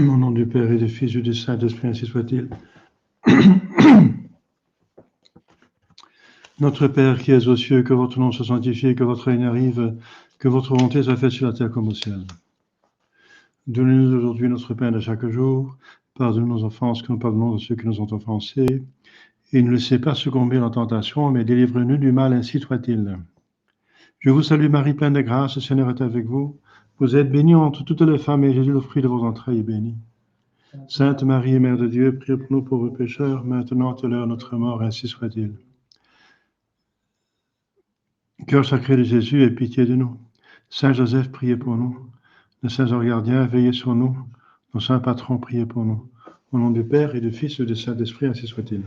Au nom du Père et du Fils et du Saint-Esprit, ainsi soit-il. Notre Père qui es aux cieux, que votre nom soit sanctifié, que votre règne arrive, que votre volonté soit faite sur la terre comme au ciel. Donnez-nous aujourd'hui notre pain de chaque jour. Pardonne-nous nos offenses, que nous pardonnons à ceux qui nous ont offensés. Et ne laissez pas succomber en tentation, mais délivrez-nous du mal, ainsi soit-il. Je vous salue Marie, pleine de grâce, le Seigneur est avec vous. Vous êtes bénie entre toutes les femmes, et Jésus, le fruit de vos entrailles, est béni. Sainte Marie, Mère de Dieu, priez pour nous pauvres pécheurs, maintenant et à l'heure de notre mort, ainsi soit-il. Cœur sacré de Jésus, aie pitié de nous. Saint Joseph, priez pour nous. Les saints anges gardiens, veillez sur nous. Nos saints patrons, priez pour nous. Au nom du Père et du Fils et du Saint-Esprit, ainsi soit-il.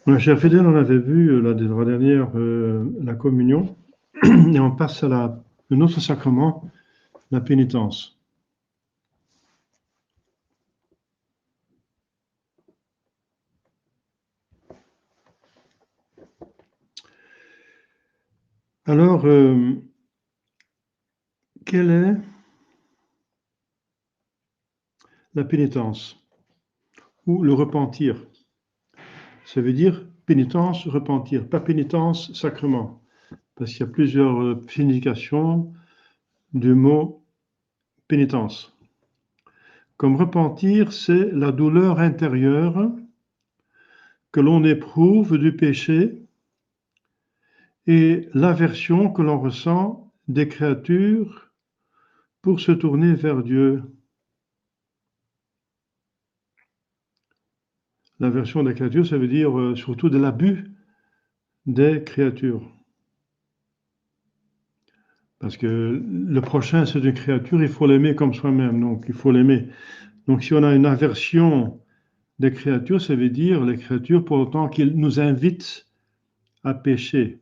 Mon cher fidèle, on avait vu la dernière la communion, et on passe à un autre sacrement, la pénitence. Alors, quelle est la pénitence ou le repentir? Ça veut dire pénitence, repentir, pas pénitence, sacrement, parce qu'il y a plusieurs significations du mot pénitence. Comme repentir, c'est la douleur intérieure que l'on éprouve du péché et l'aversion que l'on ressent des créatures pour se tourner vers Dieu. L'aversion des créatures, ça veut dire surtout de l'abus des créatures. Parce que le prochain, c'est une créature, il faut l'aimer comme soi-même, donc il faut l'aimer. Donc si on a une aversion des créatures, ça veut dire les créatures pour autant qu'ils nous invitent à pécher,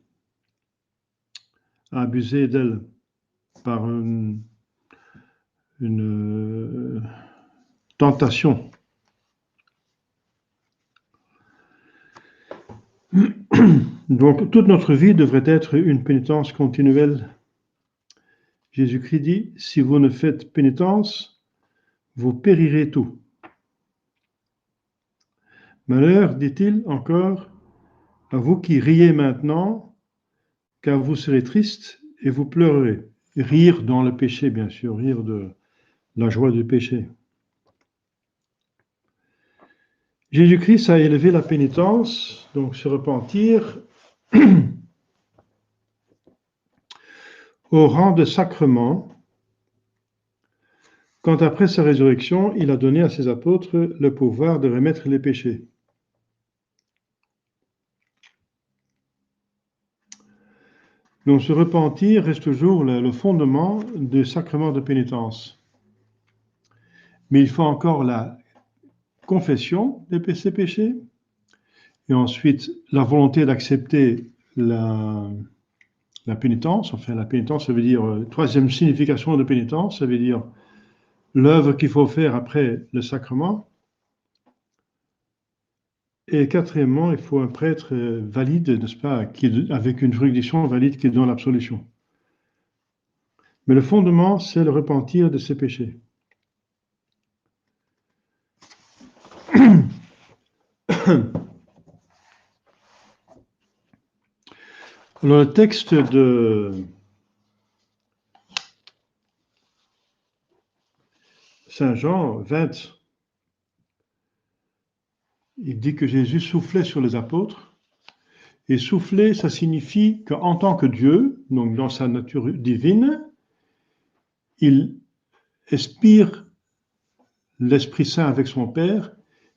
à abuser d'elles par une tentation. Donc toute notre vie devrait être une pénitence continuelle. Jésus-Christ dit, si vous ne faites pénitence, vous périrez tout. Malheur, dit-il encore, à vous qui riez maintenant, car vous serez tristes et vous pleurerez. Rire dans le péché, bien sûr, rire de la joie du péché. Jésus-Christ a élevé la pénitence, donc se repentir, au rang de sacrement, quand après sa résurrection, il a donné à ses apôtres le pouvoir de remettre les péchés. Donc se repentir reste toujours le fondement du sacrement de pénitence. Mais il faut encore la confession de ses péchés, et ensuite la volonté d'accepter la pénitence. Enfin, la pénitence, ça veut dire, troisième signification de pénitence, ça veut dire l'œuvre qu'il faut faire après le sacrement. Et quatrièmement, il faut un prêtre valide, n'est-ce pas, avec une juridiction valide qui donne l'absolution. Mais le fondement, c'est le repentir de ses péchés. Alors, le texte de Saint Jean 20, il dit que Jésus soufflait sur les apôtres. Et souffler, ça signifie qu'en tant que Dieu, donc dans sa nature divine, il expire l'Esprit Saint avec son Père,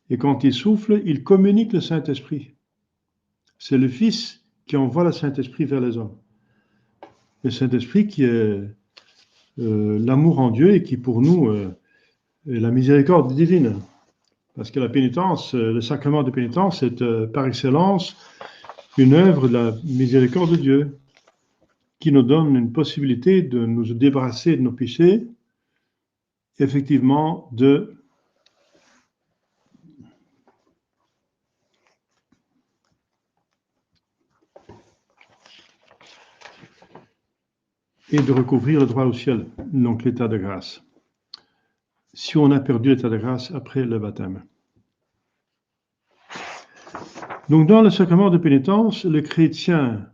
et quand il souffle, il communique le Saint-Esprit. C'est le Fils qui envoie le Saint-Esprit vers les hommes. Le Saint-Esprit qui est l'amour en Dieu et qui pour nous est la miséricorde divine. Parce que la pénitence, le sacrement de pénitence, c'est par excellence une œuvre de la miséricorde de Dieu. qui nous donne une possibilité de nous débarrasser de nos péchés, effectivement, et de recouvrir le droit au ciel, donc l'état de grâce. Si on a perdu l'état de grâce après le baptême. Donc dans le sacrement de pénitence, le chrétien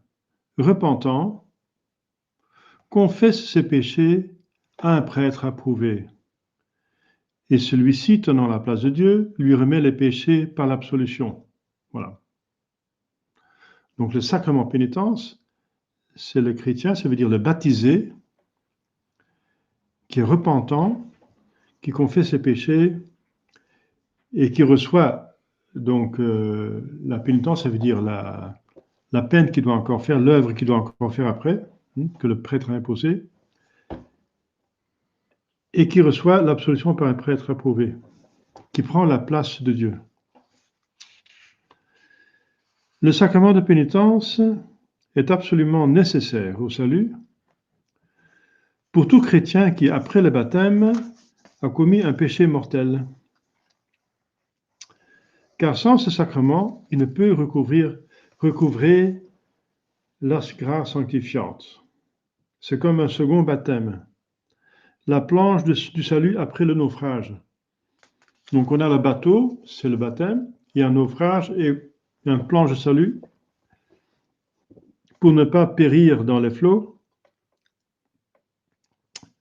repentant confesse ses péchés à un prêtre approuvé. Et celui-ci, tenant la place de Dieu, lui remet les péchés par l'absolution. Voilà. Donc le sacrement pénitence, c'est le chrétien, ça veut dire le baptisé, qui est repentant, qui confesse ses péchés et qui reçoit donc la pénitence, ça veut dire la peine qu'il doit encore faire, l'œuvre qu'il doit encore faire après, que le prêtre a imposée, et qui reçoit l'absolution par un prêtre approuvé, qui prend la place de Dieu. Le sacrement de pénitence est absolument nécessaire au salut pour tout chrétien qui, après le baptême, a commis un péché mortel. Car sans ce sacrement, il ne peut recouvrer la grâce sanctifiante. C'est comme un second baptême, la planche du salut après le naufrage. Donc on a le bateau, c'est le baptême, il y a un naufrage et une planche de salut pour ne pas périr dans les flots,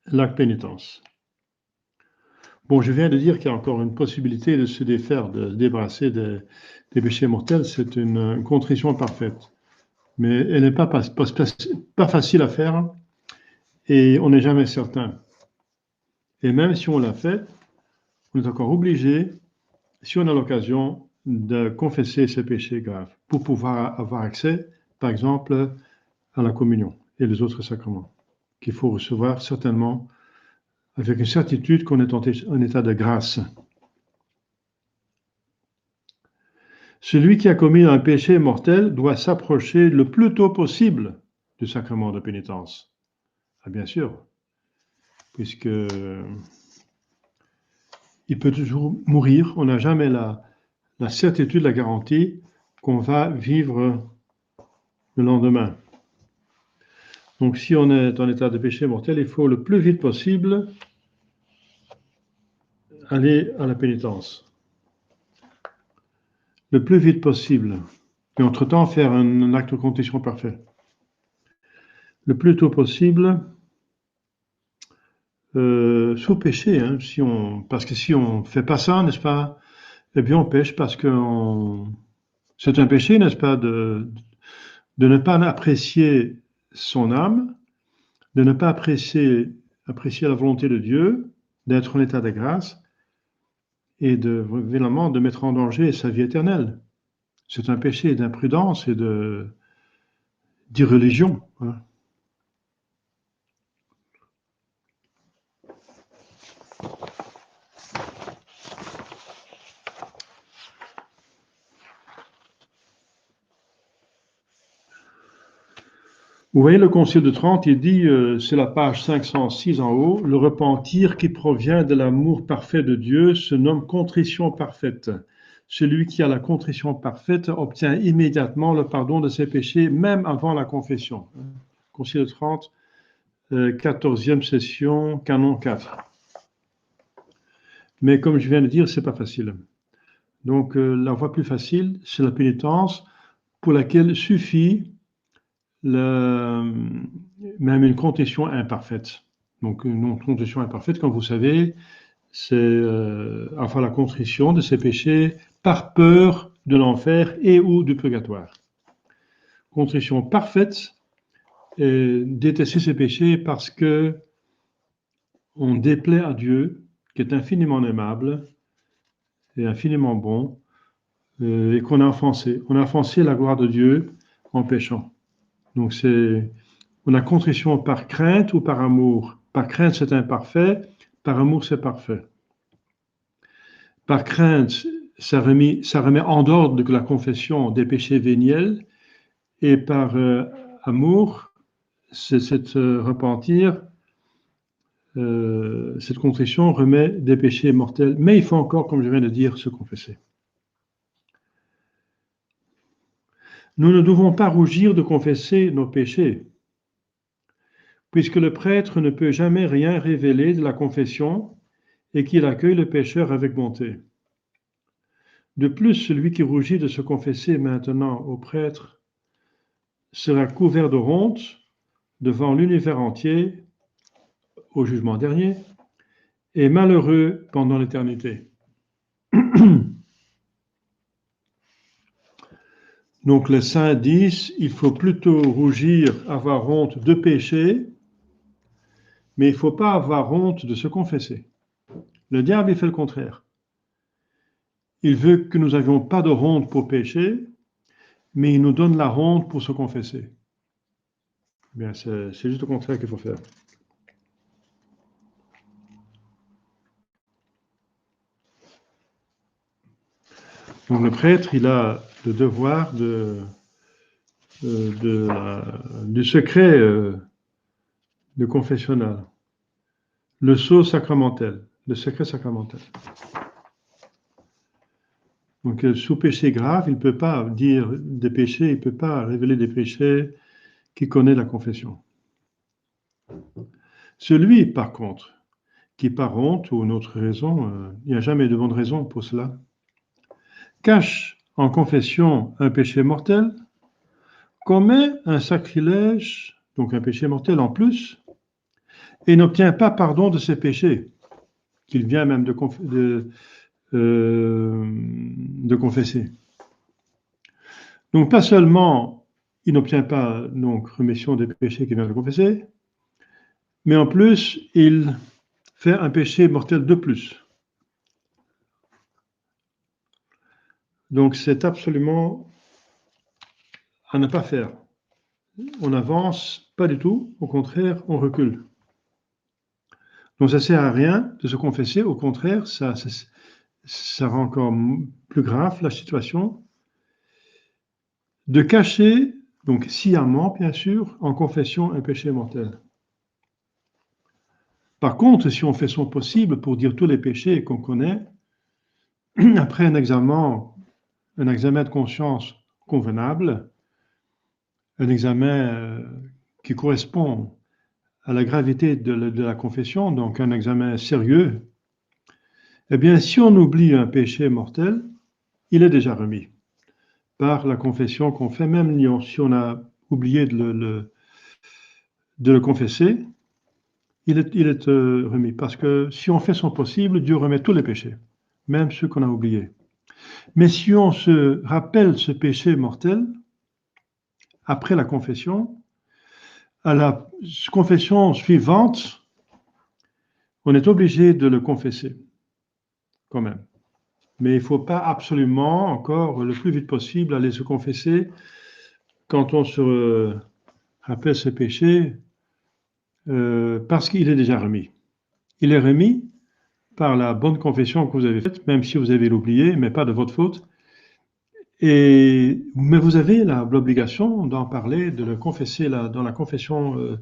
la pénitence. Bon, je viens de dire qu'il y a encore une possibilité de se défaire, de se débarrasser des péchés mortels, c'est une contrition parfaite. Mais elle n'est pas facile à faire et on n'est jamais certain. Et même si on l'a fait, on est encore obligé, si on a l'occasion, de confesser ses péchés graves pour pouvoir avoir accès, par exemple, à la communion et les autres sacrements qu'il faut recevoir certainement avec une certitude qu'on est en état de grâce. Celui qui a commis un péché mortel doit s'approcher le plus tôt possible du sacrement de pénitence. Ah, bien sûr, puisque il peut toujours mourir, on n'a jamais la certitude, la garantie qu'on va vivre le lendemain. Donc si on est en état de péché mortel, il faut le plus vite possible aller à la pénitence. Le plus vite possible. Et entre-temps, faire un acte de contrition parfait. Le plus tôt possible, sous péché, hein, parce que si on ne fait pas ça, n'est-ce pas, eh bien on pêche parce que c'est un péché, n'est-ce pas, de ne pas apprécier son âme, de ne pas apprécier la volonté de Dieu, d'être en état de grâce, et évidemment de mettre en danger sa vie éternelle. C'est un péché d'imprudence et d'irreligion. Hein. Vous voyez le Concile de Trente, il dit, c'est la page 506 en haut, le repentir qui provient de l'amour parfait de Dieu se nomme contrition parfaite. Celui qui a la contrition parfaite obtient immédiatement le pardon de ses péchés, même avant la confession. Concile de Trente, 14e session, canon 4. Mais comme je viens de dire, c'est pas facile. Donc la voie plus facile, c'est la pénitence, pour laquelle suffit même une contrition imparfaite. Donc une contrition imparfaite, comme vous savez, c'est enfin la contrition de ses péchés par peur de l'enfer et ou du purgatoire. Contrition parfaite, détester ses péchés parce que on déplaît à Dieu, qui est infiniment aimable et infiniment bon, et qu'on a offensé. On a offensé la gloire de Dieu en péchant. Donc on a contrition par crainte ou par amour. Par crainte, c'est imparfait. Par amour, c'est parfait. Par crainte, ça remet en dehors de la confession des péchés véniels. Et par amour, cette repentir, cette contrition remet des péchés mortels, mais il faut encore, comme je viens de dire, se confesser. Nous ne devons pas rougir de confesser nos péchés, puisque le prêtre ne peut jamais rien révéler de la confession et qu'il accueille le pécheur avec bonté. De plus, celui qui rougit de se confesser maintenant au prêtre sera couvert de honte devant l'univers entier au jugement dernier et malheureux pendant l'éternité. Donc les saints disent, il faut plutôt rougir, avoir honte de pécher, mais il ne faut pas avoir honte de se confesser. Le diable, il fait le contraire. Il veut que nous n'avions pas de honte pour pécher, mais il nous donne la honte pour se confesser. Bien, c'est juste le contraire qu'il faut faire. Donc le prêtre, il a le devoir du secret de confessionnal, le sceau sacramentel, le secret sacramentel. Donc sous péché grave, il ne peut pas dire des péchés, il ne peut pas révéler des péchés qui connaît la confession. Celui, par contre, qui par honte ou une autre raison, il n'y a jamais de bonne raison pour cela, cache en confession un péché mortel, commet un sacrilège, donc un péché mortel en plus, et n'obtient pas pardon de ses péchés, qu'il vient même de confesser. Donc pas seulement il n'obtient pas donc rémission des péchés qu'il vient de confesser, mais en plus il fait un péché mortel de plus. Donc c'est absolument à ne pas faire. On n'avance pas du tout, au contraire, on recule. Donc ça ne sert à rien de se confesser, au contraire, ça rend encore plus grave la situation. De cacher, donc sciemment bien sûr, en confession un péché mortel. Par contre, si on fait son possible pour dire tous les péchés qu'on connaît, après un examen de conscience convenable, un examen qui correspond à la gravité de la confession, donc un examen sérieux, eh bien, si on oublie un péché mortel, il est déjà remis par la confession qu'on fait, même si on a oublié de le confesser, il est remis. Parce que si on fait son possible, Dieu remet tous les péchés, même ceux qu'on a oubliés. Mais si on se rappelle ce péché mortel, après la confession, à la confession suivante, on est obligé de le confesser, quand même. Mais il ne faut pas absolument, encore le plus vite possible, aller se confesser quand on se rappelle ce péché, parce qu'il est déjà remis. Il est remis par la bonne confession que vous avez faite, même si vous avez l'oublié, mais pas de votre faute. Mais vous avez l'obligation d'en parler, de le confesser dans la confession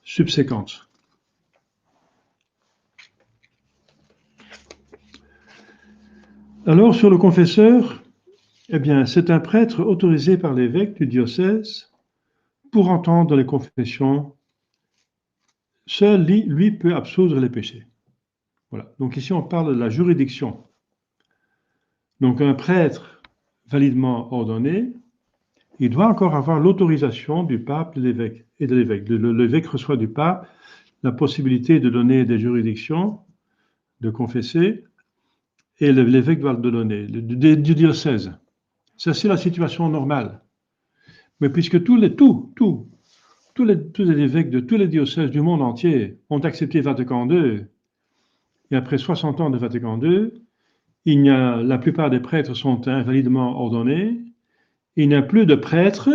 subséquente. Alors, sur le confesseur, eh bien, c'est un prêtre autorisé par l'évêque du diocèse pour entendre les confessions. Seul lui peut absoudre les péchés. Voilà. Donc ici, on parle de la juridiction. Donc un prêtre validement ordonné, il doit encore avoir l'autorisation du pape et de l'évêque. L'évêque reçoit du pape la possibilité de donner des juridictions, de confesser, et l'évêque doit le donner, du diocèse. Ça, c'est la situation normale. Mais puisque tous les évêques de tous les diocèses du monde entier ont accepté Vatican II, et après 60 ans de Vatican II, la plupart des prêtres sont invalidement ordonnés. Il n'y a plus de prêtres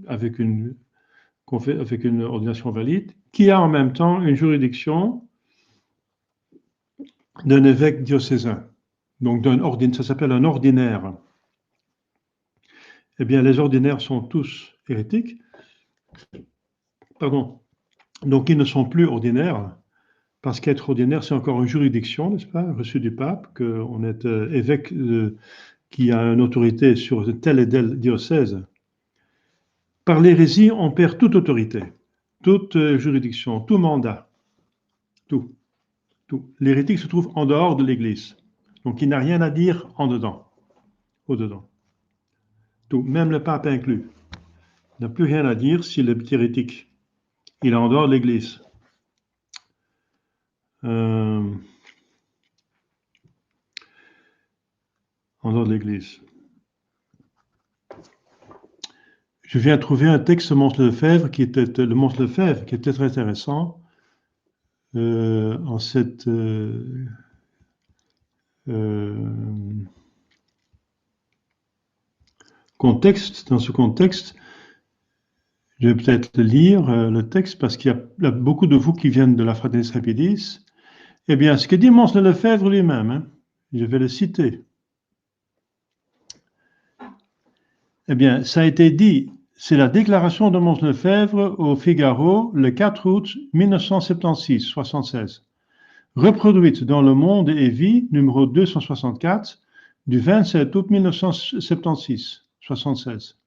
avec une ordination valide qui a en même temps une juridiction d'un évêque diocésain. Donc ça s'appelle un ordinaire. Eh bien, les ordinaires sont tous hérétiques. Pardon. Donc, ils ne sont plus ordinaires, parce qu'être ordinaire, c'est encore une juridiction, n'est-ce pas, reçue du pape, qu'on est évêque qui a une autorité sur tel et tel diocèse. Par l'hérésie, on perd toute autorité, toute juridiction, tout mandat, tout. L'hérétique se trouve en dehors de l'Église. Donc, il n'a rien à dire en dedans, au-dedans. Tout, même le pape inclus. Il n'a plus rien à dire s'il est hérétique. Il est en dehors de l'Église. En dehors de l'Église. Je viens de trouver un texte de Mons Lefebvre qui était très intéressant en cette contexte. Dans ce contexte, je vais peut-être lire le texte parce qu'il y a beaucoup de vous qui viennent de la Fraternitas Rapidis. Eh bien, ce que dit Mons Lefebvre lui-même, hein, je vais le citer. Eh bien, ça a été dit, c'est la déclaration de Mons Lefebvre au Figaro le 4 août 1976, reproduite dans Le Monde et Vie, numéro 264, du 27 août 1976,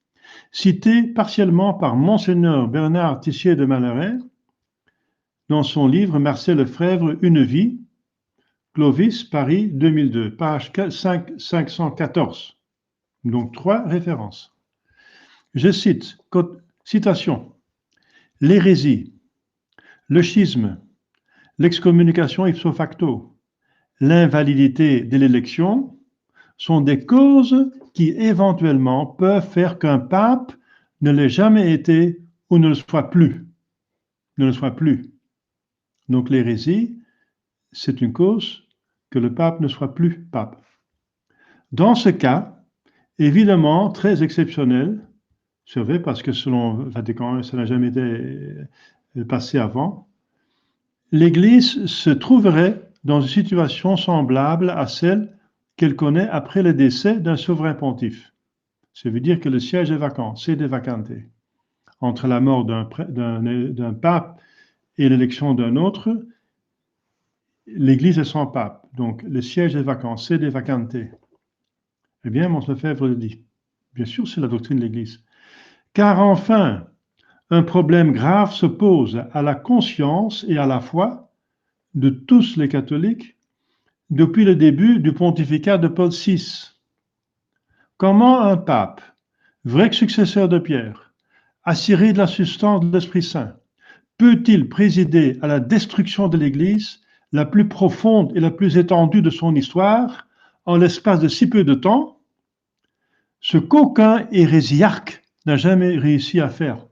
citée partiellement par Monseigneur Bernard Tissier de Malaret dans son livre Marcel Lefebvre, Une vie, Clovis, Paris, 2002, page 514. Donc, 3 références. Je cite, citation, l'hérésie, le schisme, l'excommunication ipso facto, l'invalidité de l'élection sont des causes qui éventuellement peuvent faire qu'un pape ne l'ait jamais été ou ne le soit plus. Donc l'hérésie, c'est une cause que le pape ne soit plus pape. Dans ce cas, évidemment très exceptionnel, c'est vrai parce que selon Vatican, ça n'a jamais été passé avant, l'Église se trouverait dans une situation semblable à celle qu'elle connaît après le décès d'un souverain pontife. Ça veut dire que le siège est vacant, sede vacante. Entre la mort d'un pape et l'élection d'un autre, l'Église est sans pape. Donc, le siège est vacant, sede vacante. Eh bien, Mons Lefebvre le dit. Bien sûr, c'est la doctrine de l'Église. Car enfin, un problème grave se pose à la conscience et à la foi de tous les catholiques depuis le début du pontificat de Paul VI. Comment un pape, vrai successeur de Pierre, assuré de la substance de l'Esprit Saint, peut-il présider à la destruction de l'Église la plus profonde et la plus étendue de son histoire en l'espace de si peu de temps, ce qu'aucun hérésiarque n'a jamais réussi à faire?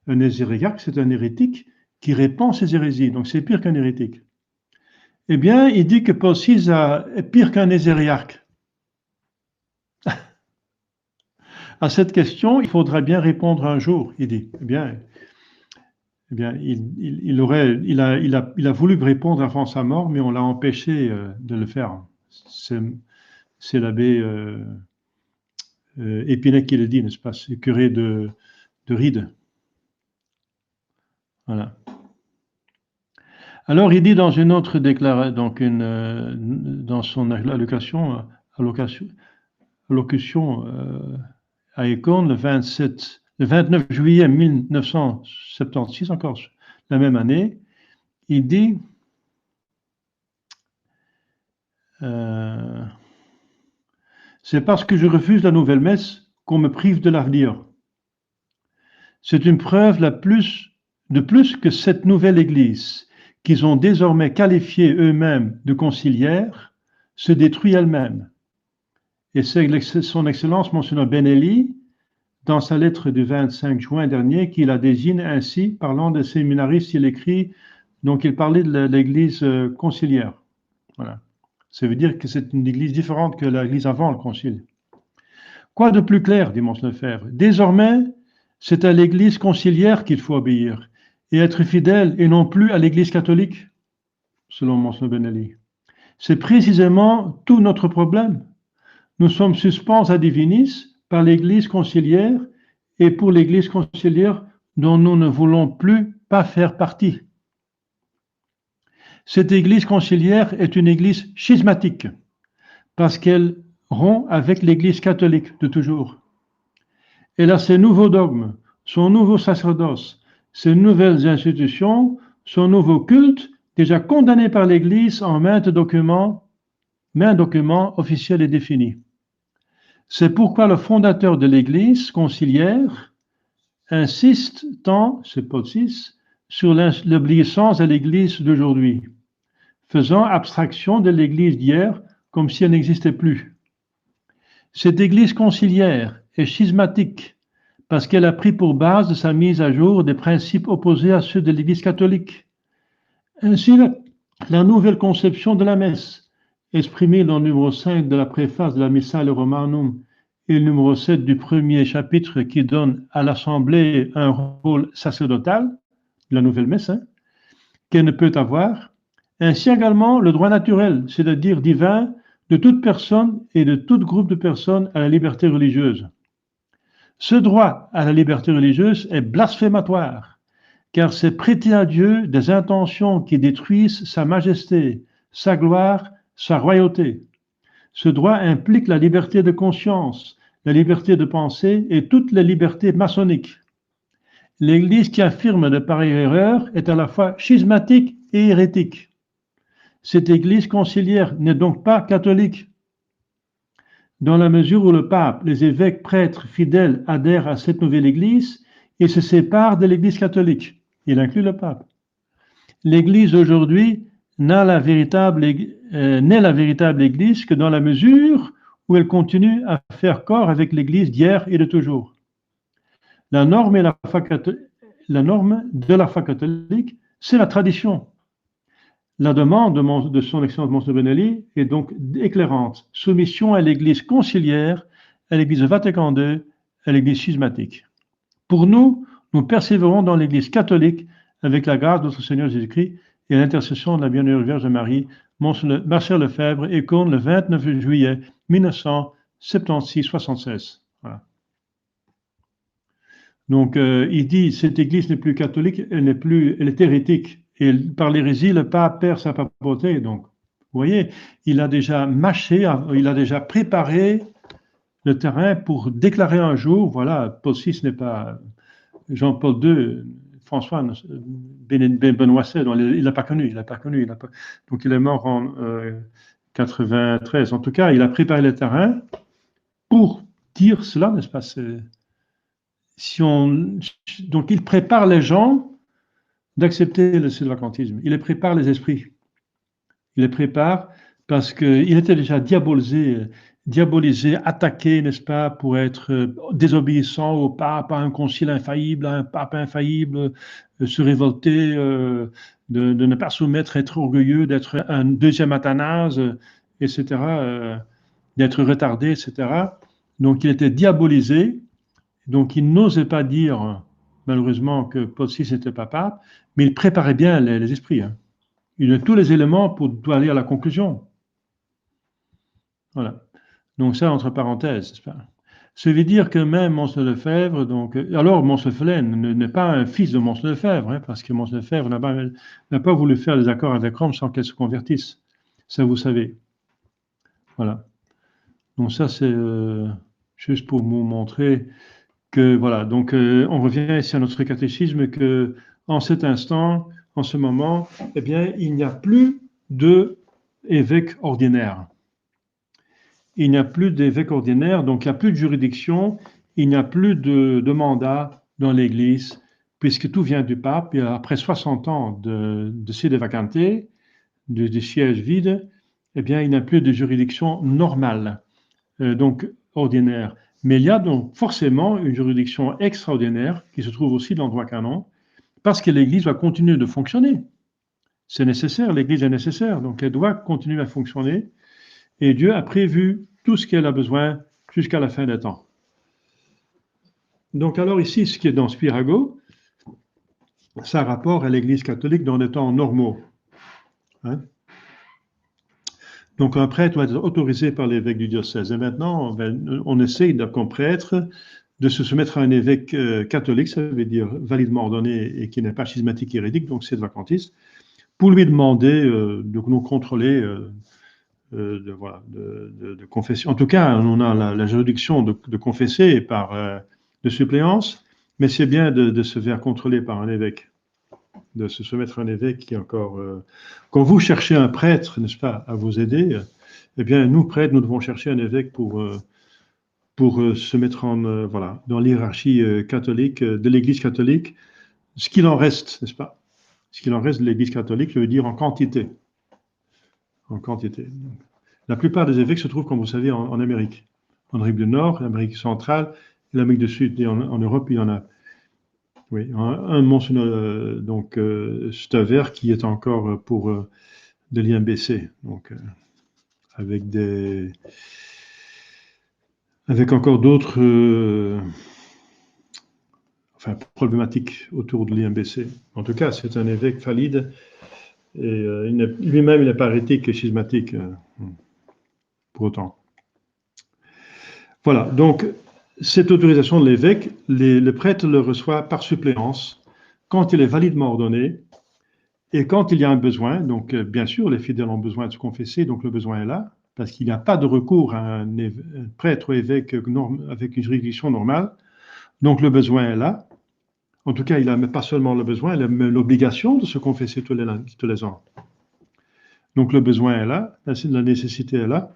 Un hérésiarque, c'est un hérétique qui répand ses hérésies, donc c'est pire qu'un hérétique. Eh bien, il dit que Paul VI est pire qu'un hérésiarque. À cette question, il faudra bien répondre un jour, il dit. Eh bien, il a voulu répondre avant sa mort, mais on l'a empêché de le faire. C'est l'abbé Épinay qui le dit, n'est-ce pas? C'est le curé de Rides. Voilà. Alors, il dit dans une autre déclaration, donc dans son allocution à Écône, le 29 juillet 1976, encore la même année, il dit c'est parce que je refuse la nouvelle messe qu'on me prive de l'avenir. C'est une preuve de plus que cette nouvelle Église, qu'ils ont désormais qualifiée eux-mêmes de conciliaire, se détruit elle-même. Et c'est son Excellence Monseigneur Benelli, dans sa lettre du 25 juin dernier, qui la désigne ainsi, parlant des séminaristes, il écrit, donc il parlait de l'Église conciliaire. Voilà. Ça veut dire que c'est une Église différente que l'Église avant le Concile. Quoi de plus clair, dit Mons Lefebvre? Désormais, c'est à l'Église conciliaire qu'il faut obéir et être fidèle et non plus à l'Église catholique, selon Monseigneur Benelli. C'est précisément tout notre problème. Nous sommes suspens à divinis par l'Église conciliaire et pour l'Église conciliaire, dont nous ne voulons plus pas faire partie. Cette Église conciliaire est une Église schismatique, parce qu'elle rompt avec l'Église catholique de toujours. Elle a ses nouveaux dogmes, son nouveau sacerdoce, ses nouvelles institutions, son nouveau culte, déjà condamné par l'Église en maints documents officiels et définis. C'est pourquoi le fondateur de l'Église conciliaire insiste tant, c'est Paul VI, sur l'obéissance à l'Église d'aujourd'hui, faisant abstraction de l'Église d'hier comme si elle n'existait plus. Cette Église conciliaire est schismatique parce qu'elle a pris pour base de sa mise à jour des principes opposés à ceux de l'Église catholique. Ainsi, la nouvelle conception de la messe, exprimée dans le numéro 5 de la préface de la Missale Romanum et le numéro 7 du premier chapitre qui donne à l'Assemblée un rôle sacerdotal, la nouvelle messe, qu'elle ne peut avoir, ainsi également le droit naturel, c'est-à-dire divin, de toute personne et de tout groupe de personnes à la liberté religieuse. Ce droit à la liberté religieuse est blasphématoire, car c'est prêter à Dieu des intentions qui détruisent sa majesté, sa gloire, sa royauté. Ce droit implique la liberté de conscience, la liberté de penser et toutes les libertés maçonniques. L'Église qui affirme de pareilles erreurs est à la fois schismatique et hérétique. Cette Église conciliaire n'est donc pas catholique. Dans la mesure où le pape, les évêques, prêtres, fidèles adhèrent à cette nouvelle Église, ils se séparent de l'Église catholique. Il inclut le pape. L'Église aujourd'hui n'est la véritable Église que dans la mesure où elle continue à faire corps avec l'Église d'hier et de toujours. La norme de la foi catholique, c'est la tradition. La demande de son Excellence Monseigneur Benelli est donc éclairante. Soumission à l'Église conciliaire, à l'Église Vatican II, à l'Église schismatique. Pour nous, nous persévérons dans l'Église catholique avec la grâce de notre Seigneur Jésus-Christ et l'intercession de la Bienheureuse Vierge Marie. Monseigneur Marcel Lefebvre, Écône, le 29 juillet 1976-76. Voilà. Donc, il dit, cette Église n'est plus catholique, elle est hérétique. Et par l'hérésie, le pape perd sa papauté. Donc, vous voyez, il a déjà mâché, il a déjà préparé le terrain pour déclarer un jour, voilà, Paul VI n'est pas Jean-Paul II, François Benoît XVI, il l'a pas connu, donc il est mort en 93. En tout cas, il a préparé le terrain pour dire cela, n'est-ce pas? Donc, il prépare les gens d'accepter le sédevacantisme. Il les prépare les esprits. Il les prépare parce qu'il était déjà diabolisé, attaqué, n'est-ce pas, pour être désobéissant au pape, à un concile infaillible, à un pape infaillible, se révolter, de ne pas soumettre, être orgueilleux, d'être un deuxième Athanase, etc., d'être retardé, etc. Donc, il était diabolisé. Donc, il n'osait pas dire, malheureusement, que Paul VI n'était pas pape, mais il préparait bien les esprits. Hein. Il a tous les éléments pour aller à la conclusion. Voilà. Donc, ça, entre parenthèses. Ça veut dire que même Monseigneur Lefebvre, alors Monseigneur Flaine n'est pas un fils de Monseigneur Lefebvre, hein, parce que Monseigneur Lefebvre n'a pas voulu faire des accords avec Rome sans qu'elle se convertisse. Ça, vous savez. Voilà. Donc, ça, c'est juste pour vous montrer que voilà, donc on revient ici à notre catéchisme que en cet instant, en ce moment, eh bien, il n'y a plus d'évêque ordinaire. Il n'y a plus d'évêque ordinaire, donc il n'y a plus de juridiction, il n'y a plus de mandat dans l'Église, puisque tout vient du pape, et après 60 ans de sede vacante, de siège vide, eh bien, il n'y a plus de juridiction normale, donc ordinaire. Mais il y a donc forcément une juridiction extraordinaire qui se trouve aussi dans le droit canon, parce que l'Église va continuer de fonctionner. C'est nécessaire, l'Église est nécessaire, donc elle doit continuer à fonctionner, et Dieu a prévu tout ce qu'elle a besoin jusqu'à la fin des temps. Donc alors ici, ce qui est dans Spirago, ça a rapport à l'Église catholique dans les temps normaux. Hein? Donc un prêtre doit être autorisé par l'évêque du diocèse. Et maintenant, on essaye, comme prêtre, de se soumettre à un évêque catholique, ça veut dire validement ordonné et qui n'est pas schismatique hérétique, donc c'est adventiste, pour lui demander de nous contrôler de confession. En tout cas, on a la juridiction de confesser par de suppléance, mais c'est bien de se faire contrôler par un évêque, de se soumettre à un évêque qui est encore... Quand vous cherchez un prêtre, n'est-ce pas, à vous aider, eh bien, nous, prêtres, nous devons chercher un évêque pour se mettre en, voilà, dans l'hierarchie catholique, de l'Église catholique, ce qu'il en reste, n'est-ce pas? Ce qu'il en reste de l'Église catholique, je veux dire en quantité. En quantité. La plupart des évêques se trouvent, comme vous savez, en Amérique. En Amérique du Nord, l'Amérique centrale, l'Amérique du Sud. Et en Europe, il y en a. Oui, un monseigneur, donc Staver, qui est encore pour de l'IMBC. Donc, avec encore d'autres problématiques autour de l'IMBC. En tout cas, c'est un évêque valide et lui-même, il n'est pas hérétique et schismatique pour autant. Voilà, donc cette autorisation de l'évêque, le prêtre le reçoit par suppléance quand il est validement ordonné et quand il y a un besoin. Donc, bien sûr, les fidèles ont besoin de se confesser, donc le besoin est là, parce qu'il n'y a pas de recours à un prêtre ou évêque avec une juridiction normale. Donc, le besoin est là. En tout cas, il n'a pas seulement le besoin, il a l'obligation de se confesser tous les ans. Donc, le besoin est là, la nécessité est là.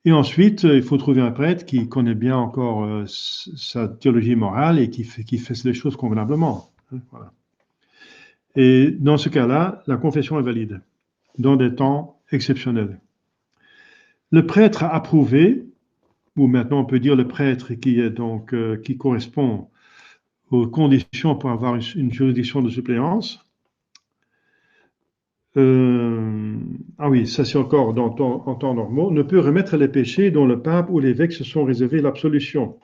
Et ensuite, il faut trouver un prêtre qui connaît bien encore sa théologie morale et qui fait les choses convenablement. Voilà. Et dans ce cas-là, la confession est valide, dans des temps exceptionnels. Le prêtre a approuvé, ou maintenant on peut dire le prêtre qui correspond aux conditions pour avoir une juridiction de suppléance. Ah oui, ça c'est encore en temps normaux, ne peut remettre les péchés dont le pape ou l'évêque se sont réservés l'absolution,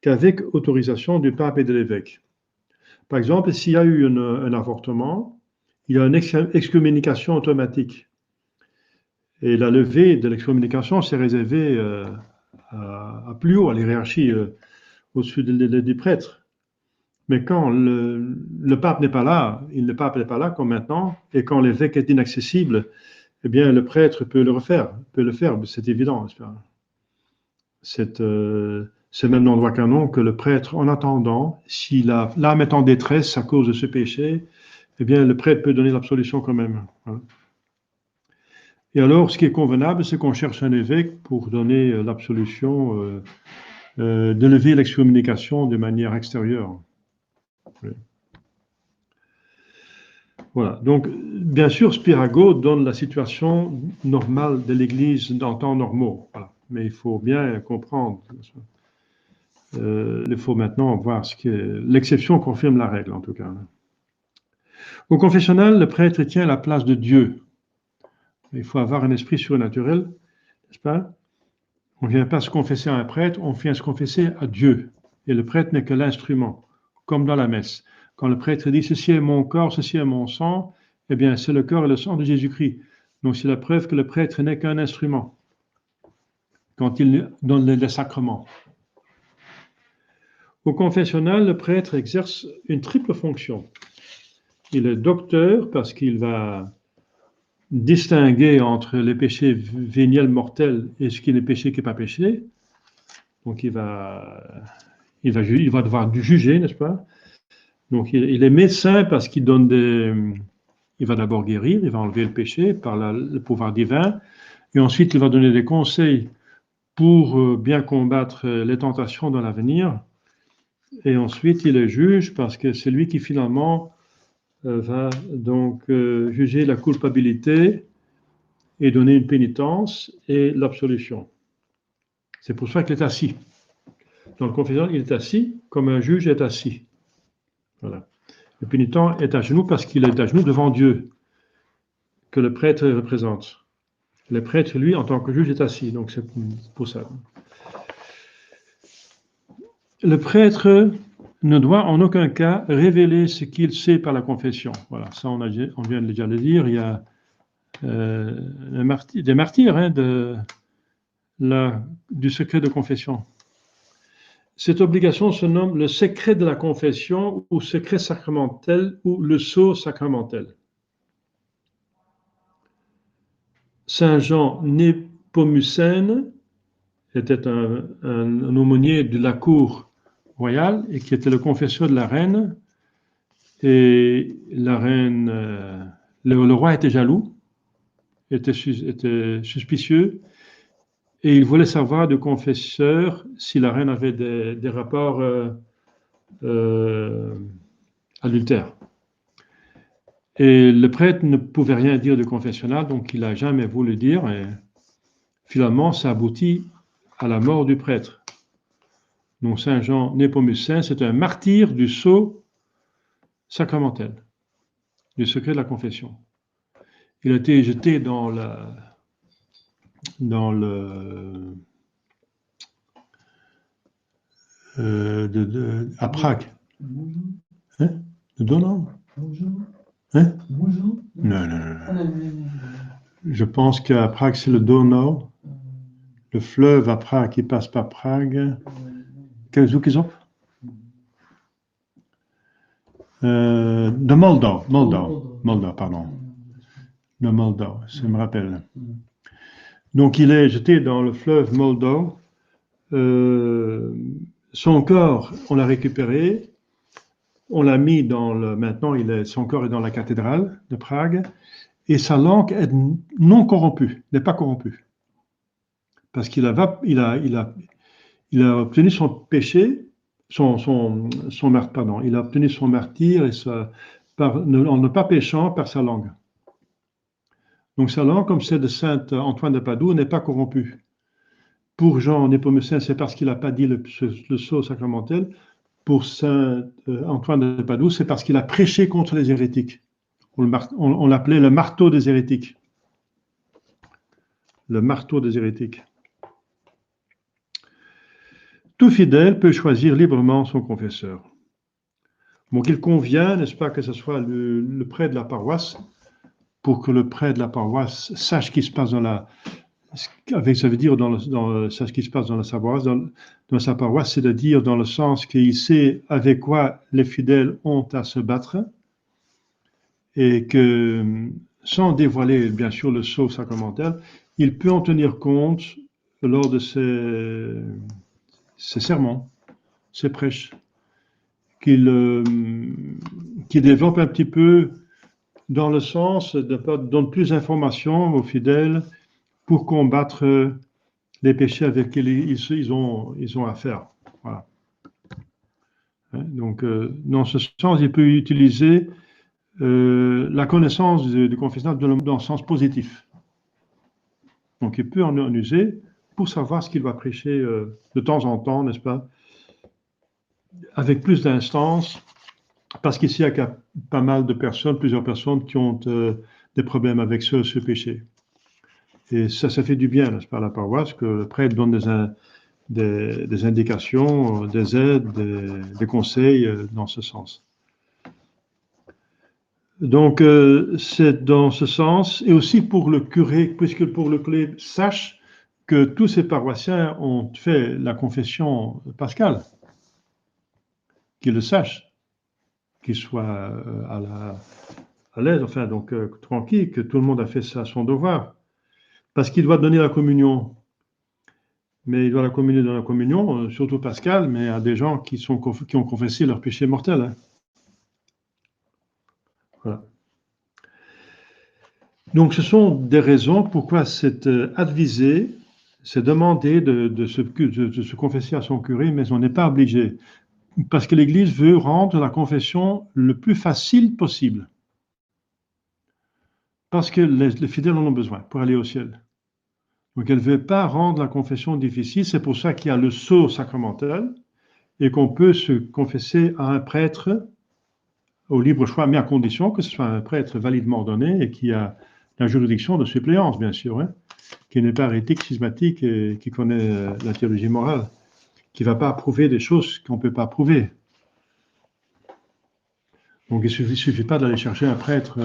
qu'avec autorisation du pape et de l'évêque. Par exemple, s'il y a eu un avortement, il y a une excommunication automatique. Et la levée de l'excommunication s'est réservée à plus haut, à l'hierarchie, au-dessus des prêtres. Mais quand le pape n'est pas là, le pape n'est pas là comme maintenant, et quand l'évêque est inaccessible, eh bien le prêtre peut le faire, c'est évident. C'est même dans le droit canon que le prêtre, en attendant, si l'âme est en détresse à cause de ce péché, eh bien le prêtre peut donner l'absolution quand même. Hein. Et alors, ce qui est convenable, c'est qu'on cherche un évêque pour donner l'absolution, de lever l'excommunication de manière extérieure. Oui. Voilà. Donc, bien sûr, Spirago donne la situation normale de l'Église dans temps normaux. Voilà. Mais il faut bien comprendre. Il faut maintenant voir ce que l'exception confirme la règle, en tout cas. Au confessionnal, le prêtre tient la place de Dieu. Il faut avoir un esprit surnaturel, n'est-ce pas? On ne vient pas se confesser à un prêtre, on vient se confesser à Dieu. Et le prêtre n'est que l'instrument, comme dans la messe. Quand le prêtre dit « ceci est mon corps, ceci est mon sang », eh bien, c'est le corps et le sang de Jésus-Christ. Donc, c'est la preuve que le prêtre n'est qu'un instrument quand il donne les sacrements. Au confessionnal, le prêtre exerce une triple fonction. Il est docteur parce qu'il va distinguer entre les péchés véniels mortels et ce qui est le péché qui n'est pas péché. Donc, il va devoir juger, n'est-ce pas? Donc, il est médecin parce qu'il il va d'abord guérir, il va enlever le péché par le pouvoir divin, et ensuite il va donner des conseils pour bien combattre les tentations dans l'avenir. Et ensuite, il est juge parce que c'est lui qui finalement va donc juger la culpabilité et donner une pénitence et l'absolution. C'est pour ça qu'il est assis. Dans le confessionnal, il est assis comme un juge est assis. Voilà. Le pénitent est à genoux parce qu'il est à genoux devant Dieu, que le prêtre représente. Le prêtre, lui, en tant que juge, est assis. Donc c'est pour ça. Le prêtre ne doit en aucun cas révéler ce qu'il sait par la confession. Voilà, ça on vient déjà de le dire. Il y a des martyrs du secret de confession. Cette obligation se nomme le secret de la confession ou secret sacramentel ou le sceau sacramentel. Saint Jean Népomucène était un aumônier de la cour royale et qui était le confesseur de la reine. Et la reine, le roi était jaloux, était suspicieux, et il voulait savoir du confesseur si la reine avait des rapports adultères. Et le prêtre ne pouvait rien dire du confessionnal, donc il n'a jamais voulu dire, et finalement ça aboutit à la mort du prêtre. Donc Saint Jean Népomucène, c'est un martyr du sceau sacramentel, du secret de la confession. Il a été jeté à Prague. Hein? Le Donau? Hein? Non. Je pense qu'à Prague, c'est le Donau. Le fleuve à Prague qui passe par Prague. Où qu'ils ont? De Moldau, pardon. De Moldau, ça me rappelle. Donc il est jeté dans le fleuve Moldau. Son corps, on l'a récupéré. On l'a mis maintenant, son corps est dans la cathédrale de Prague. Et sa langue est non corrompue, n'est pas corrompue. Parce qu'il a obtenu son péché, il a obtenu son martyre en ne pas péchant par sa langue. Donc sa langue, comme celle de saint Antoine de Padoue, n'est pas corrompue. Pour Jean Népomucène, c'est parce qu'il n'a pas dit le sceau sacramentel. Pour saint Antoine de Padoue, c'est parce qu'il a prêché contre les hérétiques. On l'appelait le marteau des hérétiques. Le marteau des hérétiques. Tout fidèle peut choisir librement son confesseur. Donc il convient, n'est-ce pas, que ce soit le prêtre de la paroisse, pour que le prêtre de la paroisse sache ce qui se passe ça veut dire sache ce qui se passe dans sa paroisse, c'est-à-dire dans le sens qu'il sait avec quoi les fidèles ont à se battre, et que, sans dévoiler bien sûr le sceau sacramentel, il peut en tenir compte lors de ses sermons, ses prêches, qu'il développe un petit peu dans le sens de donner plus d'informations aux fidèles pour combattre les péchés avec lesquels ils ont affaire. Voilà. Donc, dans ce sens, il peut utiliser la connaissance du confessionnal dans le sens positif. Donc, il peut en user pour savoir ce qu'il va prêcher de temps en temps, n'est-ce pas, avec plus d'instances, parce qu'ici, il y a pas mal de personnes, plusieurs personnes qui ont des problèmes avec ce péché. Et ça fait du bien, n'est-ce pas, à la paroisse, que le prêtre donne des indications, des aides, des conseils dans ce sens. Donc, c'est dans ce sens, et aussi pour le curé, puisque pour le curé sache que tous ces paroissiens ont fait la confession pascale, qu'ils le sachent, qu'ils soient à l'aise, enfin, donc tranquille, que tout le monde a fait ça à son devoir, parce qu'il doit donner la communion. Mais il doit la communier dans la communion, surtout pascale, mais à des gens qui ont confessé leur péché mortel. Hein. Voilà. Donc, ce sont des raisons pourquoi c'est advisé, c'est demandé de se confesser à son curé, mais on n'est pas obligé. Parce que l'Église veut rendre la confession le plus facile possible. Parce que les fidèles en ont besoin pour aller au ciel. Donc, elle ne veut pas rendre la confession difficile. C'est pour ça qu'il y a le sceau sacramentel et qu'on peut se confesser à un prêtre au libre choix, mais à condition que ce soit un prêtre validement ordonné et qui a la juridiction de suppléance, bien sûr, hein, qui n'est pas hérétique, schismatique et qui connaît la théologie morale, qui ne va pas approuver des choses qu'on ne peut pas approuver. Donc, il ne suffit pas d'aller chercher un prêtre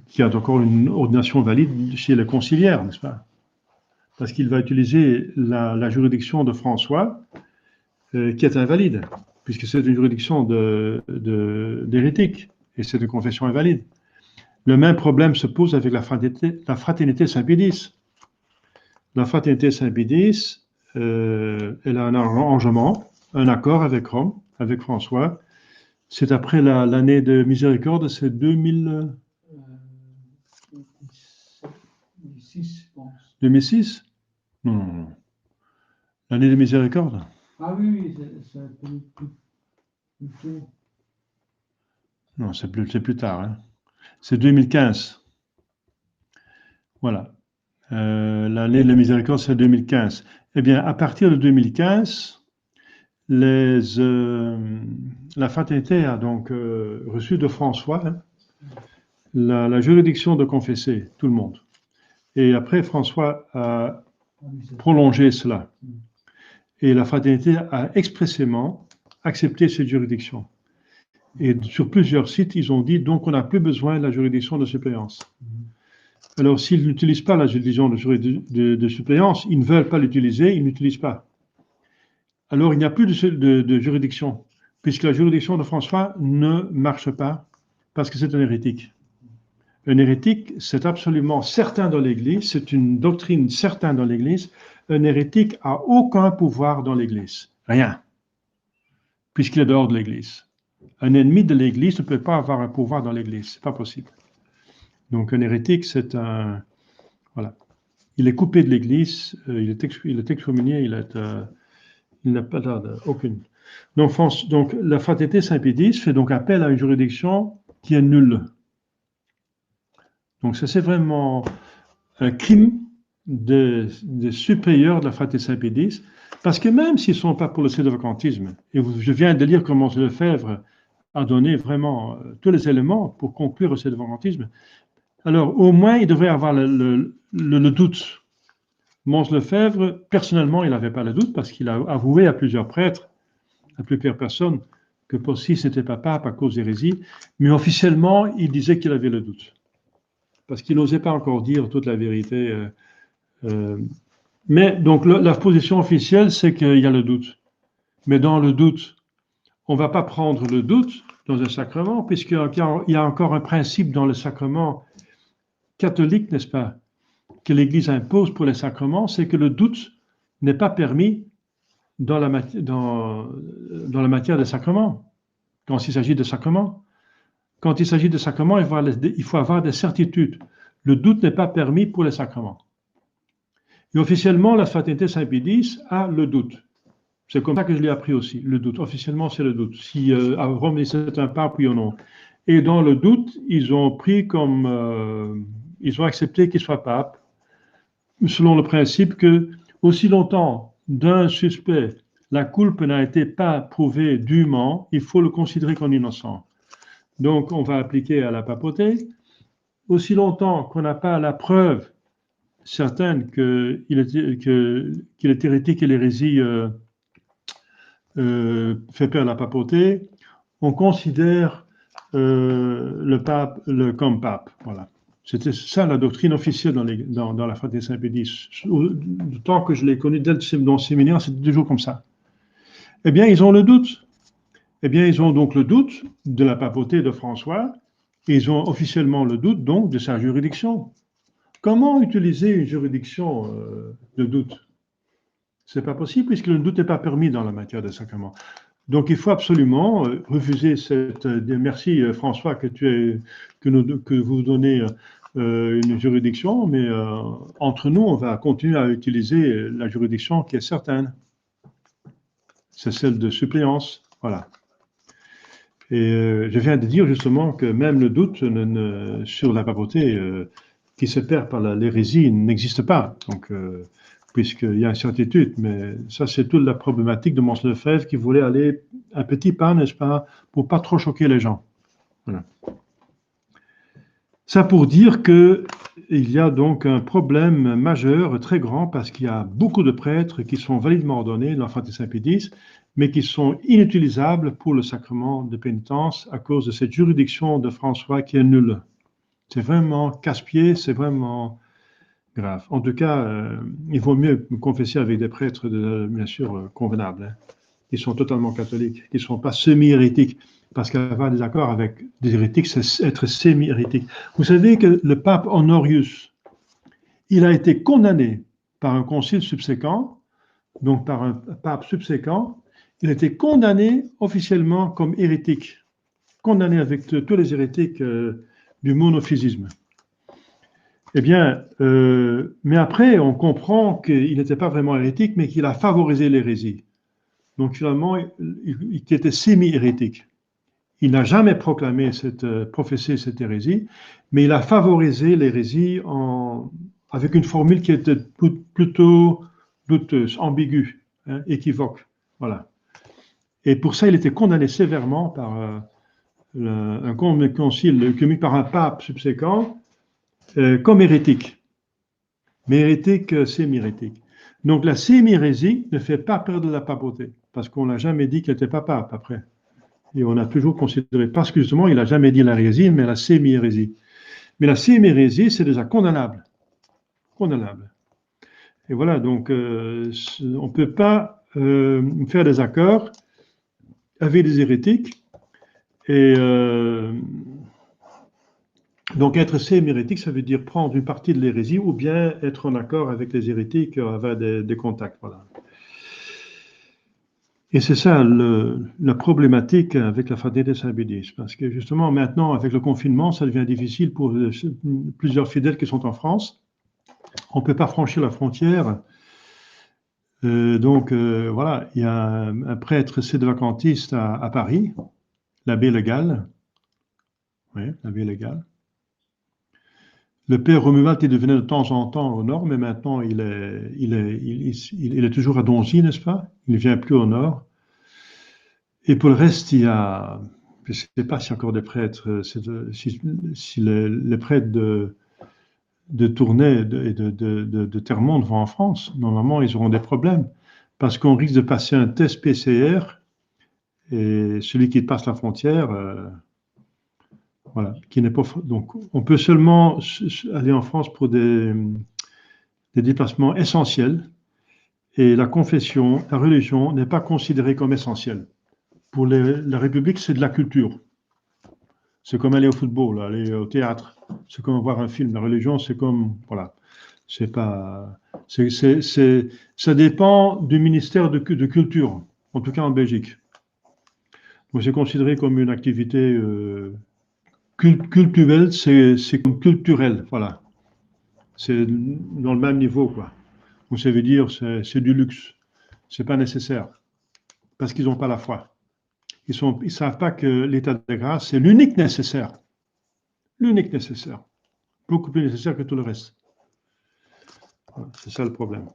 qui a encore une ordination valide chez les conciliaires, n'est-ce pas? Parce qu'il va utiliser la juridiction de François, qui est invalide, puisque c'est une juridiction d'hérétique, et c'est une confession invalide. Le même problème se pose avec la fraternité Saint-Pédis. La fraternité Saint-Pédis, elle a un arrangement, un accord avec Rome, avec François. C'est après l'année de miséricorde, c'est 2006, 2006? Non, non, non. L'année de miséricorde? Ah oui, c'est plus tôt. Non, c'est plus tard. Hein. C'est 2015. Voilà. L'année de la miséricorde, c'est 2015. Eh bien, à partir de 2015, la fraternité a donc reçu de François la juridiction de confesser tout le monde. Et après, François a prolongé cela. Et la fraternité a expressément accepté cette juridiction. Et sur plusieurs sites, ils ont dit, donc on n'a plus besoin de la juridiction de suppléance. Alors, s'ils n'utilisent pas la juridiction de suppléance, ils ne veulent pas l'utiliser, ils n'utilisent pas. Alors, il n'y a plus de juridiction, puisque la juridiction de François ne marche pas, parce que c'est un hérétique. Un hérétique, c'est absolument certain dans l'Église, c'est une doctrine certaine dans l'Église. Un hérétique n'a aucun pouvoir dans l'Église, rien, puisqu'il est dehors de l'Église. Un ennemi de l'Église ne peut pas avoir un pouvoir dans l'Église, c'est pas possible. Donc un hérétique, c'est un... Voilà. Il est coupé de l'Église, il est excommunié, il n'a pas aucune. Donc la fraternité Saint-Pédis fait donc appel à une juridiction qui est nulle. Donc ça c'est vraiment un crime des supérieurs de la fraternité Saint-Pédis, parce que même s'ils ne sont pas pour le sédevacantisme, et je viens de lire comment Lefebvre a donné vraiment tous les éléments pour conclure au sédevacantisme, alors au moins il devrait avoir le doute. Mons Lefebvre, personnellement, il n'avait pas le doute parce qu'il a avoué à plusieurs prêtres, à plusieurs personnes, que Possis n'était pas pape à cause d'hérésie, mais officiellement, il disait qu'il avait le doute. Parce qu'il n'osait pas encore dire toute la vérité. Mais donc, la position officielle, c'est qu'il y a le doute. Mais dans le doute, on ne va pas prendre le doute dans un sacrement, puisqu'il y a encore un principe dans le sacrement catholique, n'est-ce pas, que l'Église impose pour les sacrements, c'est que le doute n'est pas permis dans la matière des sacrements, quand il s'agit de sacrements. Quand il s'agit de sacrements, il faut avoir des certitudes. Le doute n'est pas permis pour les sacrements. Et officiellement, la fraternité Saint-Pédis a le doute. C'est comme ça que je l'ai appris aussi, le doute. Officiellement, c'est le doute. Si à Rome, c'est un pape, oui ou non. Et dans le doute, ils ont pris comme... ils ont accepté qu'il soit pape, selon le principe que, aussi longtemps d'un suspect, la culpe n'a été pas prouvée dûment, il faut le considérer comme innocent. Donc, on va appliquer à la papauté. Aussi longtemps qu'on n'a pas la preuve certaine qu'il est hérétique et l'hérésie fait peur à la papauté, on considère le pape comme pape. Voilà. C'était ça la doctrine officielle dans la fraternité Saint-Pédis. Du temps que je l'ai connu, dès dans le séminaire, c'était toujours comme ça. Eh bien, ils ont le doute. Eh bien, ils ont donc le doute de la papauté de François, et ils ont officiellement le doute donc de sa juridiction. Comment utiliser une juridiction de doute? C'est pas possible puisque le doute n'est pas permis dans la matière des sacrements. Donc, il faut absolument refuser cette... merci François que vous donnez une juridiction, mais entre nous, on va continuer à utiliser la juridiction qui est certaine. C'est celle de suppléance. Voilà. Et je viens de dire justement que même le doute sur la papauté qui se perd par l'hérésie n'existe pas. Donc, puisqu'il y a une certitude, mais ça c'est toute la problématique de Mons Lefebvre qui voulait aller un petit pas, n'est-ce pas, pour pas trop choquer les gens. Voilà. Ça pour dire qu'il y a donc un problème majeur, très grand, parce qu'il y a beaucoup de prêtres qui sont validement ordonnés dans la fraternité Saint-Pédis, mais qui sont inutilisables pour le sacrement de pénitence à cause de cette juridiction de François qui est nulle. C'est vraiment casse-pied, c'est vraiment grave. En tout cas, il vaut mieux confesser avec des prêtres, bien sûr, convenables. Hein. qui sont totalement catholiques, qui ne sont pas semi-hérétiques, parce qu'avoir des accords avec des hérétiques, c'est être semi-hérétique. Vous savez que le pape Honorius, il a été condamné par un concile subséquent, donc par un pape subséquent, il a été condamné officiellement comme hérétique, condamné avec tous les hérétiques du monophysisme. Eh bien, mais après, on comprend qu'il n'était pas vraiment hérétique, mais qu'il a favorisé l'hérésie. Donc finalement, il était semi-hérétique. Il n'a jamais proclamé professé cette hérésie, mais il a favorisé l'hérésie avec une formule qui était plutôt douteuse, ambiguë, hein, équivoque. Voilà. Et pour ça, il était condamné sévèrement par un concile commis par un pape subséquent comme hérétique. Mais hérétique, semi-hérétique. Donc la semi-hérésie ne fait pas perdre la papauté, parce qu'on n'a jamais dit qu'il n'était pas pape après. Et on a toujours considéré, parce que justement, il n'a jamais dit l'hérésie, mais la semi-hérésie. Mais la semi-hérésie, c'est déjà condamnable. Condamnable. Et voilà, donc on ne peut pas faire des accords avec des hérétiques. Et donc être semi-hérétique, ça veut dire prendre une partie de l'hérésie ou bien être en accord avec les hérétiques, avoir des contacts. Voilà. Et c'est ça la problématique avec la fraternité saint-bédiste, parce que justement maintenant avec le confinement, ça devient difficile pour plusieurs fidèles qui sont en France. On ne peut pas franchir la frontière. Donc voilà, il y a un prêtre sédevacantiste à Paris, l'abbé Legal. Oui, l'abbé Legal. Le père Romuald, il devenait de temps en temps au nord, mais maintenant il est toujours à Donzy, n'est-ce pas? Il ne vient plus au nord. Et pour le reste, il y a, je ne sais pas s'il y a encore des prêtres, si les prêtres de Tournai et de Termonde vont en France, normalement ils auront des problèmes, parce qu'on risque de passer un test PCR, et celui qui passe la frontière, voilà, qui n'est pas. Donc, on peut seulement aller en France pour des déplacements essentiels, et la confession, la religion n'est pas considérée comme essentielle. Pour la République, c'est de la culture. C'est comme aller au football, aller au théâtre. C'est comme voir un film. La religion, c'est comme, voilà, c'est pas, ça dépend du ministère de culture, en tout cas en Belgique. Donc, c'est considéré comme une activité culturelle, c'est comme culturel, voilà. C'est dans le même niveau, quoi. Donc, ça veut dire, c'est du luxe. C'est pas nécessaire. Parce qu'ils n'ont pas la foi. Ils savent pas que l'état de grâce, c'est l'unique nécessaire. L'unique nécessaire. Beaucoup plus nécessaire que tout le reste. Voilà, c'est ça le problème.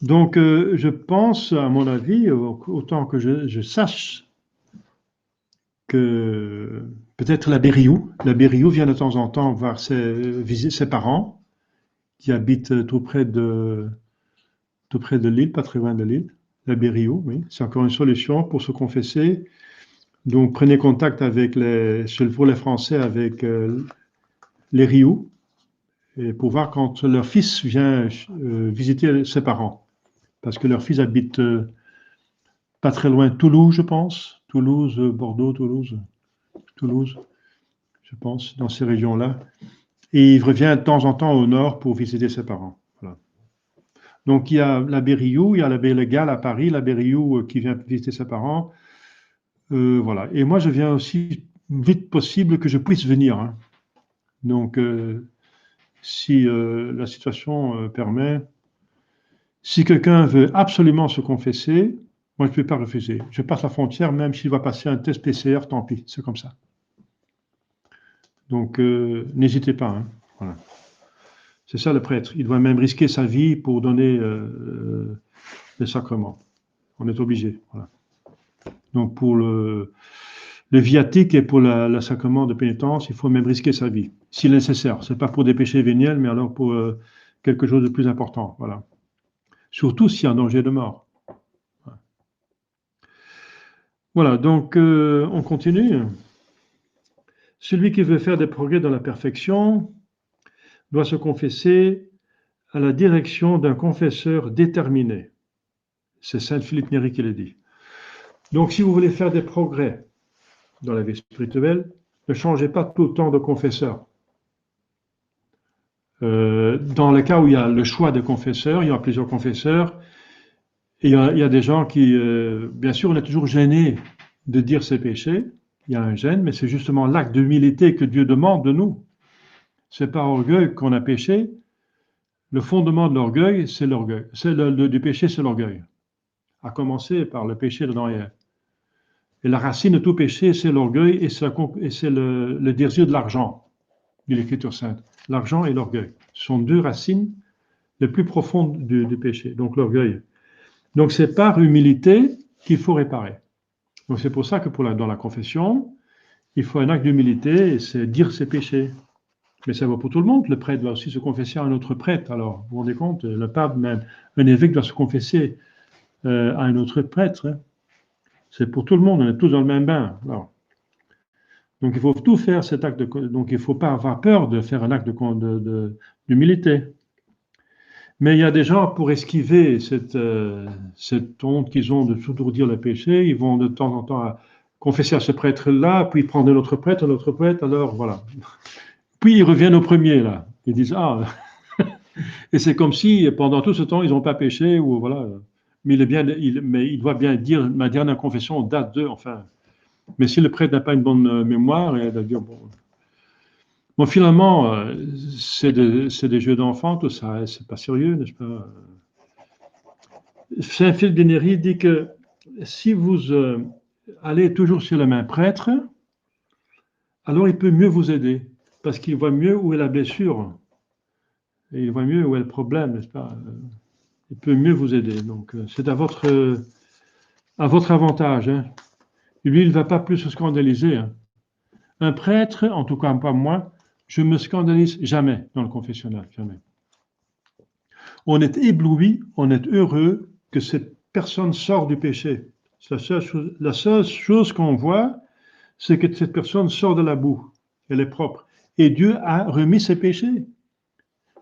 Donc, je pense, à mon avis, autant que je sache, que peut-être l'abbé Riou vient de temps en temps voir visiter ses parents, qui habitent tout près de Lille, pas très loin de Lille. L'abbé Riou, oui, c'est encore une solution pour se confesser. Donc, prenez contact avec pour les Français, avec les Riou, et pour voir quand leur fils vient visiter ses parents. Parce que leur fils habite pas très loin de Toulouse, je pense. Toulouse, Bordeaux, Toulouse, je pense, dans ces régions-là. Et il revient de temps en temps au nord pour visiter ses parents. Voilà. Donc, il y a l'abbé Riou, il y a l'abbé Legal à Paris, l'abbé Riou qui vient visiter ses parents. Voilà. Et moi, je viens aussi vite possible que je puisse venir. Hein. Donc, si la situation permet, si quelqu'un veut absolument se confesser, moi, je ne peux pas refuser. Je passe la frontière, même s'il va passer un test PCR, tant pis, c'est comme ça. Donc, n'hésitez pas. Hein. Voilà. C'est ça le prêtre. Il doit même risquer sa vie pour donner les sacrements. On est obligé. Voilà. Donc, pour le viatique et pour le sacrement de pénitence, il faut même risquer sa vie, si nécessaire. Ce n'est pas pour des péchés véniels, mais alors pour quelque chose de plus important. Voilà. Surtout s'il y a un danger de mort. Voilà, donc on continue. Celui qui veut faire des progrès dans la perfection doit se confesser à la direction d'un confesseur déterminé. C'est Saint Philippe Néri qui l'a dit. Donc, si vous voulez faire des progrès dans la vie spirituelle, ne changez pas tout le temps de confesseur. Dans le cas où il y a le choix de confesseurs, il y a plusieurs confesseurs, et il y a des gens qui, bien sûr, on est toujours gêné de dire ses péchés, il y a un gêne, mais c'est justement l'acte d'humilité que Dieu demande de nous. C'est par orgueil qu'on a péché. Le fondement de l'orgueil, c'est l'orgueil. Du péché, c'est l'orgueil. À commencer par le péché d'Adam et Ève. Et la racine de tout péché, c'est l'orgueil et c'est le désir de l'argent, de l'Écriture sainte. L'argent et l'orgueil sont deux racines les plus profondes du péché, donc l'orgueil. Donc c'est par humilité qu'il faut réparer. Donc c'est pour ça que dans la confession, il faut un acte d'humilité et c'est dire ses péchés. Mais ça vaut pour tout le monde. Le prêtre doit aussi se confesser à un autre prêtre. Alors, vous vous rendez compte, le pape, même un évêque doit se confesser à un autre prêtre. Hein. C'est pour tout le monde, on est tous dans le même bain. Alors, donc il faut tout faire cet acte donc il ne faut pas avoir peur de faire un acte d'humilité. Mais il y a des gens, pour esquiver cette honte qu'ils ont de toujours dire le péché, ils vont de temps en temps confesser à ce prêtre-là, puis prendre un autre prêtre, alors voilà. Puis ils reviennent au premier, là. Ils disent, ah, et c'est comme si pendant tout ce temps, ils n'ont pas péché, ou voilà. Mais il doit bien dire, ma dernière confession date de, enfin. Mais si le prêtre n'a pas une bonne mémoire, il va dire, bon, finalement, c'est des jeux d'enfants, tout ça, c'est pas sérieux, n'est-ce pas? Saint-Philippe de Néri dit que si vous allez toujours sur le même prêtre, alors il peut mieux vous aider, parce qu'il voit mieux où est la blessure, et il voit mieux où est le problème, n'est-ce pas? Il peut mieux vous aider. Donc, c'est à votre avantage. Hein. Lui, il ne va pas plus se scandaliser. Hein. Un prêtre, en tout cas pas moi, je ne me scandalise jamais dans le confessionnal, jamais. On est ébloui, on est heureux que cette personne sort du péché. La seule chose qu'on voit, c'est que cette personne sort de la boue. Elle est propre. Et Dieu a remis ses péchés.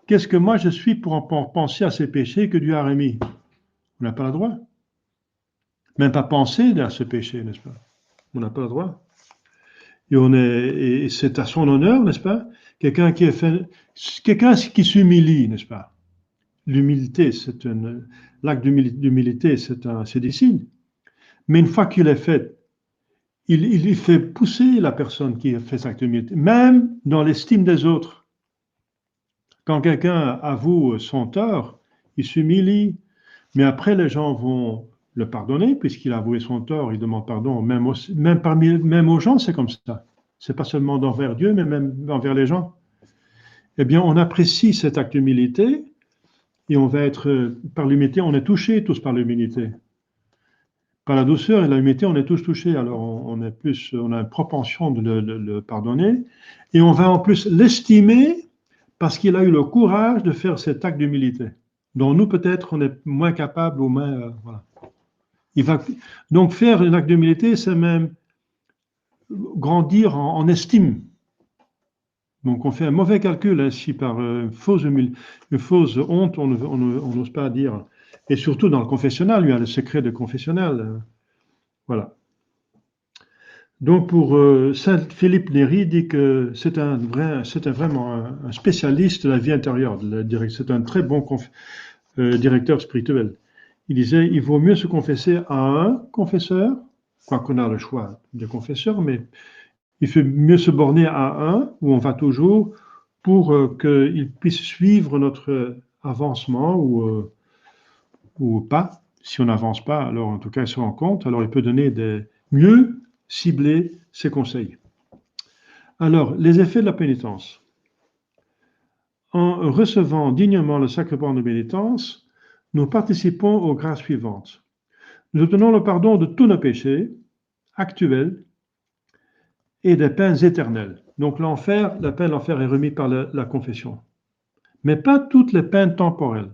Qu'est-ce que moi je suis pour penser à ces péchés que Dieu a remis? On n'a pas le droit. Même pas penser à ce péché, n'est-ce pas? On n'a pas le droit. Et c'est à son honneur, n'est-ce pas? Quelqu'un qui s'humilie, n'est-ce pas? L'humilité, l'acte d'humilité, c'est des signes. Mais une fois qu'il est fait, il fait pousser la personne qui a fait cet acte d'humilité, même dans l'estime des autres. Quand quelqu'un avoue son tort, il s'humilie, mais après les gens vont le pardonner, puisqu'il a avoué son tort, il demande pardon, même aux gens, c'est comme ça. C'est pas seulement envers Dieu, mais même envers les gens. Eh bien, on apprécie cet acte d'humilité, et on va être, par l'humilité, on est touchés tous par l'humilité. Par la douceur et l'humilité, on est tous touchés, alors on a une propension de le pardonner, et on va en plus l'estimer, parce qu'il a eu le courage de faire cet acte d'humilité, dont nous peut-être on est moins capable ou moins, voilà. Donc faire un acte d'humilité, c'est même grandir en estime. Donc on fait un mauvais calcul hein, si par une fausse honte, on n'ose pas dire. Et surtout dans le confessionnal, il y a le secret de confessionnal. Voilà. Donc pour Saint Philippe Néri dit que c'est vraiment un spécialiste de la vie intérieure. C'est un très bon directeur spirituel. Il disait, il vaut mieux se confesser à un confesseur, quoi qu'on a le choix de confesseur, mais il faut mieux se borner à un, où on va toujours, pour qu'il puisse suivre notre avancement ou pas. Si on n'avance pas, alors en tout cas, il se rend compte, alors il peut donner mieux cibler ses conseils. Alors, les effets de la pénitence. En recevant dignement le sacrement de pénitence, nous participons aux grâces suivantes. Nous obtenons le pardon de tous nos péchés actuels et des peines éternelles. Donc la peine d'enfer est remise par la confession. Mais pas toutes les peines temporelles.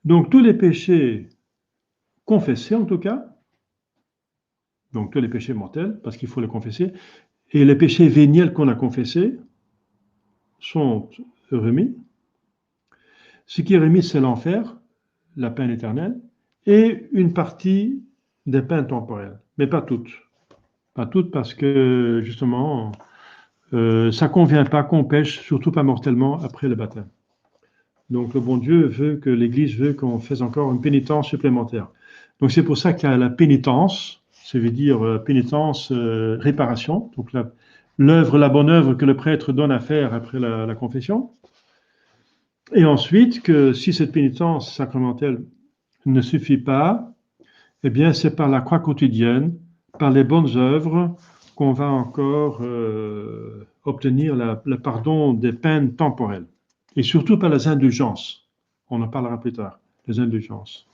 Donc tous les péchés confessés en tout cas, donc tous les péchés mortels, parce qu'il faut les confesser, et les péchés véniels qu'on a confessés sont remis. Ce qui est remis, c'est l'enfer, la peine éternelle, et une partie des peines temporelles, mais pas toutes. Pas toutes parce que, justement, ça ne convient pas qu'on pêche, surtout pas mortellement, après le baptême. Donc, le bon Dieu veut que l'Église veut qu'on fasse encore une pénitence supplémentaire. Donc, c'est pour ça qu'il y a la pénitence, ça veut dire pénitence, réparation. Donc, la bonne œuvre que le prêtre donne à faire après la confession. Et ensuite, que si cette pénitence sacramentelle ne suffit pas, eh bien, c'est par la croix quotidienne, par les bonnes œuvres, qu'on va encore obtenir le pardon des peines temporelles. Et surtout par les indulgences. On en parlera plus tard, les indulgences.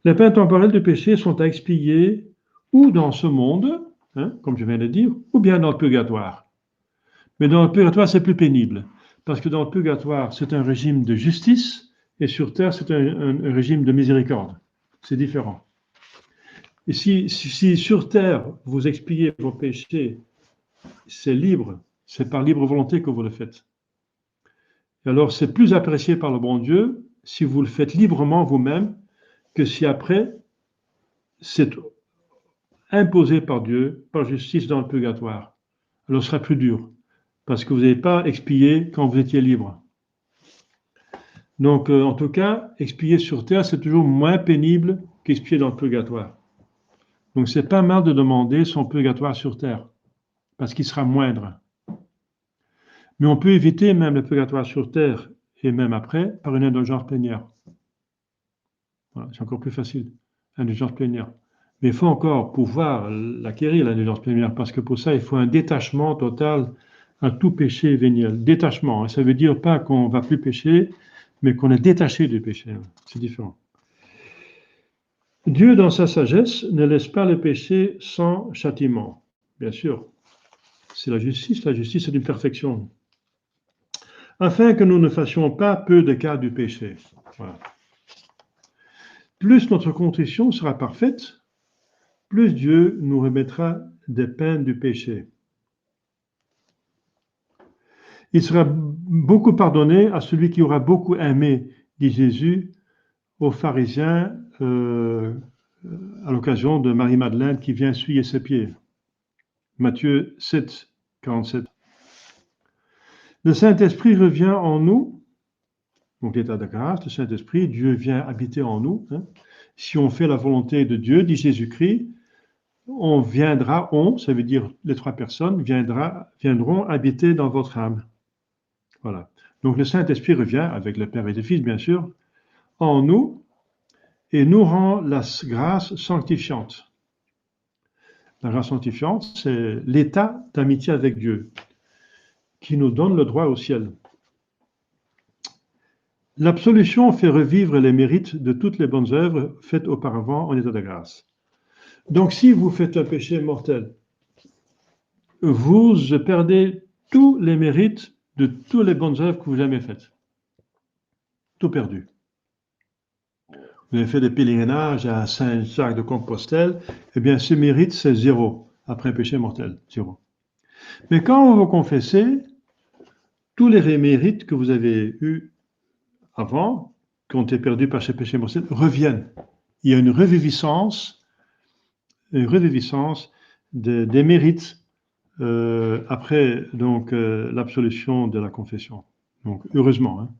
Les peines temporelles de péché sont à expier ou dans ce monde, comme je viens de dire, ou bien dans le purgatoire. Mais dans le purgatoire, c'est plus pénible, parce que dans le purgatoire, c'est un régime de justice, et sur terre, c'est un régime de miséricorde. C'est différent. Et si sur terre, vous expiez vos péchés, c'est libre, c'est par libre volonté que vous le faites. Et alors, c'est plus apprécié par le bon Dieu si vous le faites librement vous-même que si après, c'est imposé par Dieu, par justice dans le purgatoire. Alors, ce sera plus dur, parce que vous n'avez pas expié quand vous étiez libre. Donc, en tout cas, expier sur terre, c'est toujours moins pénible qu'expier dans le purgatoire. Donc, c'est pas mal de demander son purgatoire sur terre, parce qu'il sera moindre. Mais on peut éviter même le purgatoire sur terre, et même après, par une indulgence plénière. Voilà, c'est encore plus facile, indulgence plénière. Mais il faut encore pouvoir l'acquérir, l'indulgence plénière, parce que pour ça, il faut un détachement total à tout péché véniel. Détachement, ça veut dire pas qu'on ne va plus pécher, mais qu'on est détaché du péché. C'est différent. Dieu, dans sa sagesse, ne laisse pas le péché sans châtiment. Bien sûr, c'est la justice. La justice, c'est une perfection. Afin que nous ne fassions pas peu de cas du péché. Voilà. Plus notre contrition sera parfaite, plus Dieu nous remettra des peines du péché. Il sera beaucoup pardonné à celui qui aura beaucoup aimé, dit Jésus aux pharisiens à l'occasion de Marie-Madeleine qui vient essuyer ses pieds. Matthieu 7, 47. Le Saint-Esprit revient en nous, donc l'état de grâce, le Saint-Esprit, Dieu vient habiter en nous. Si on fait la volonté de Dieu, dit Jésus-Christ, on viendra, ça veut dire les trois personnes, viendront habiter dans votre âme. Voilà. Donc le Saint-Esprit revient, avec le Père et le Fils, bien sûr, en nous, et nous rend la grâce sanctifiante. La grâce sanctifiante, c'est l'état d'amitié avec Dieu, qui nous donne le droit au ciel. L'absolution fait revivre les mérites de toutes les bonnes œuvres faites auparavant en état de grâce. Donc si vous faites un péché mortel, vous perdez tous les mérites de toutes les bonnes œuvres que vous avez faites. Tout perdu. Vous avez fait des pèlerinages à Saint-Jacques de Compostelle, eh bien ce mérite c'est 0 après un péché mortel, 0. Mais quand vous confessez, tous les mérites que vous avez eus avant, qui ont été perdus par ce péché mortel, reviennent. Il y a une reviviscence des mérites après donc l'absolution de la confession. Donc heureusement.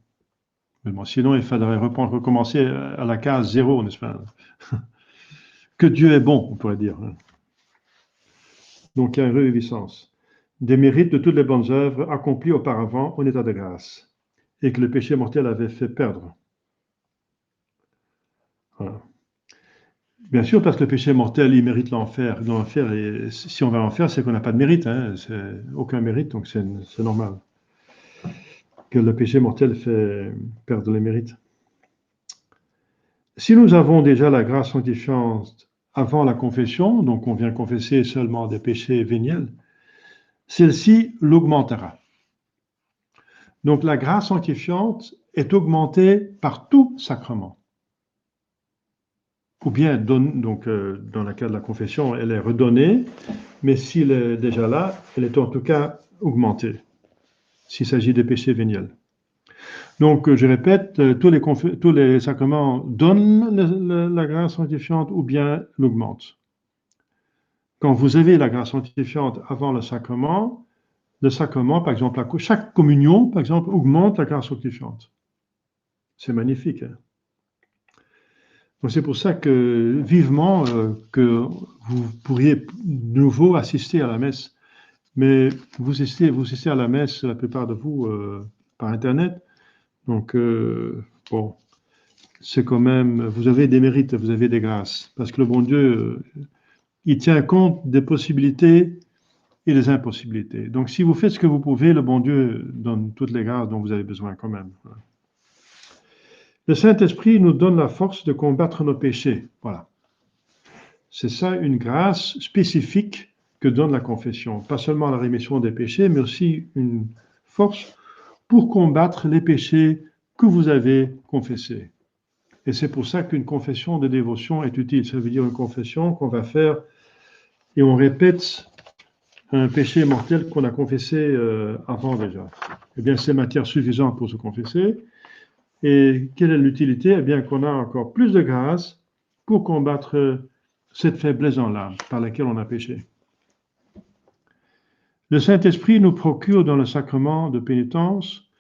Mais bon, sinon il faudrait recommencer à la case 0, n'est-ce pas? Que Dieu est bon, on pourrait dire. Donc il y a une reviviscence des mérites de toutes les bonnes œuvres accomplies auparavant en état de grâce et que le péché mortel avait fait perdre. Voilà. Bien sûr, parce que le péché mortel, il mérite l'enfer. Dans l'enfer, et si on va à l'enfer, c'est qu'on n'a pas de mérite. C'est aucun mérite, donc c'est normal que le péché mortel fait perdre les mérites. Si nous avons déjà la grâce sanctifiante avant la confession, donc on vient confesser seulement des péchés véniels, celle-ci l'augmentera. Donc la grâce sanctifiante est augmentée par tout sacrement. Ou bien, donc, dans le cas de la confession, elle est redonnée, mais s'il est déjà là, elle est en tout cas augmentée, s'il s'agit des péchés véniels. Donc, je répète, tous les sacrements donnent la grâce sanctifiante ou bien l'augmentent. Quand vous avez la grâce sanctifiante avant le sacrement, par exemple, chaque communion, par exemple, augmente la grâce sanctifiante. C'est magnifique. Hein? Donc, c'est pour ça que vivement que vous pourriez de nouveau assister à la messe. Mais vous assistez à la messe, la plupart de vous, par Internet. Donc, bon, c'est quand même, vous avez des mérites, vous avez des grâces. Parce que le bon Dieu, il tient compte des possibilités et des impossibilités. Donc, si vous faites ce que vous pouvez, le bon Dieu donne toutes les grâces dont vous avez besoin quand même. Le Saint-Esprit nous donne la force de combattre nos péchés. Voilà. C'est ça une grâce spécifique que donne la confession. Pas seulement la rémission des péchés, mais aussi une force pour combattre les péchés que vous avez confessés. Et c'est pour ça qu'une confession de dévotion est utile. Ça veut dire une confession qu'on va faire et on répète un péché mortel qu'on a confessé avant déjà. Eh bien, c'est matière suffisante pour se confesser. Et quelle est l'utilité? Eh bien, qu'on a encore plus de grâce pour combattre cette faiblesse en l'âme par laquelle on a péché. Le Saint-Esprit nous procure dans le sacrement de pénitence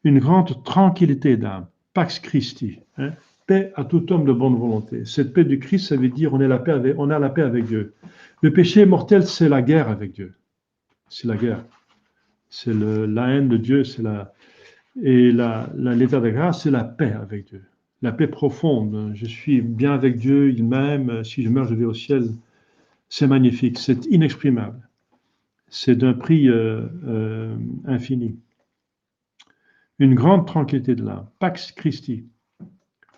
une grande tranquillité d'âme, Pax Christi, hein, paix à tout homme de bonne volonté. Cette paix du Christ, ça veut dire on a la paix avec Dieu. Le péché mortel, c'est la guerre avec Dieu. C'est la guerre. C'est la haine de Dieu, et l'état de grâce, c'est la paix avec Dieu. La paix profonde. Je suis bien avec Dieu, il m'aime, si je meurs, je vais au ciel. C'est magnifique, c'est inexprimable. C'est d'un prix infini. Une grande tranquillité de l'âme. Pax Christi.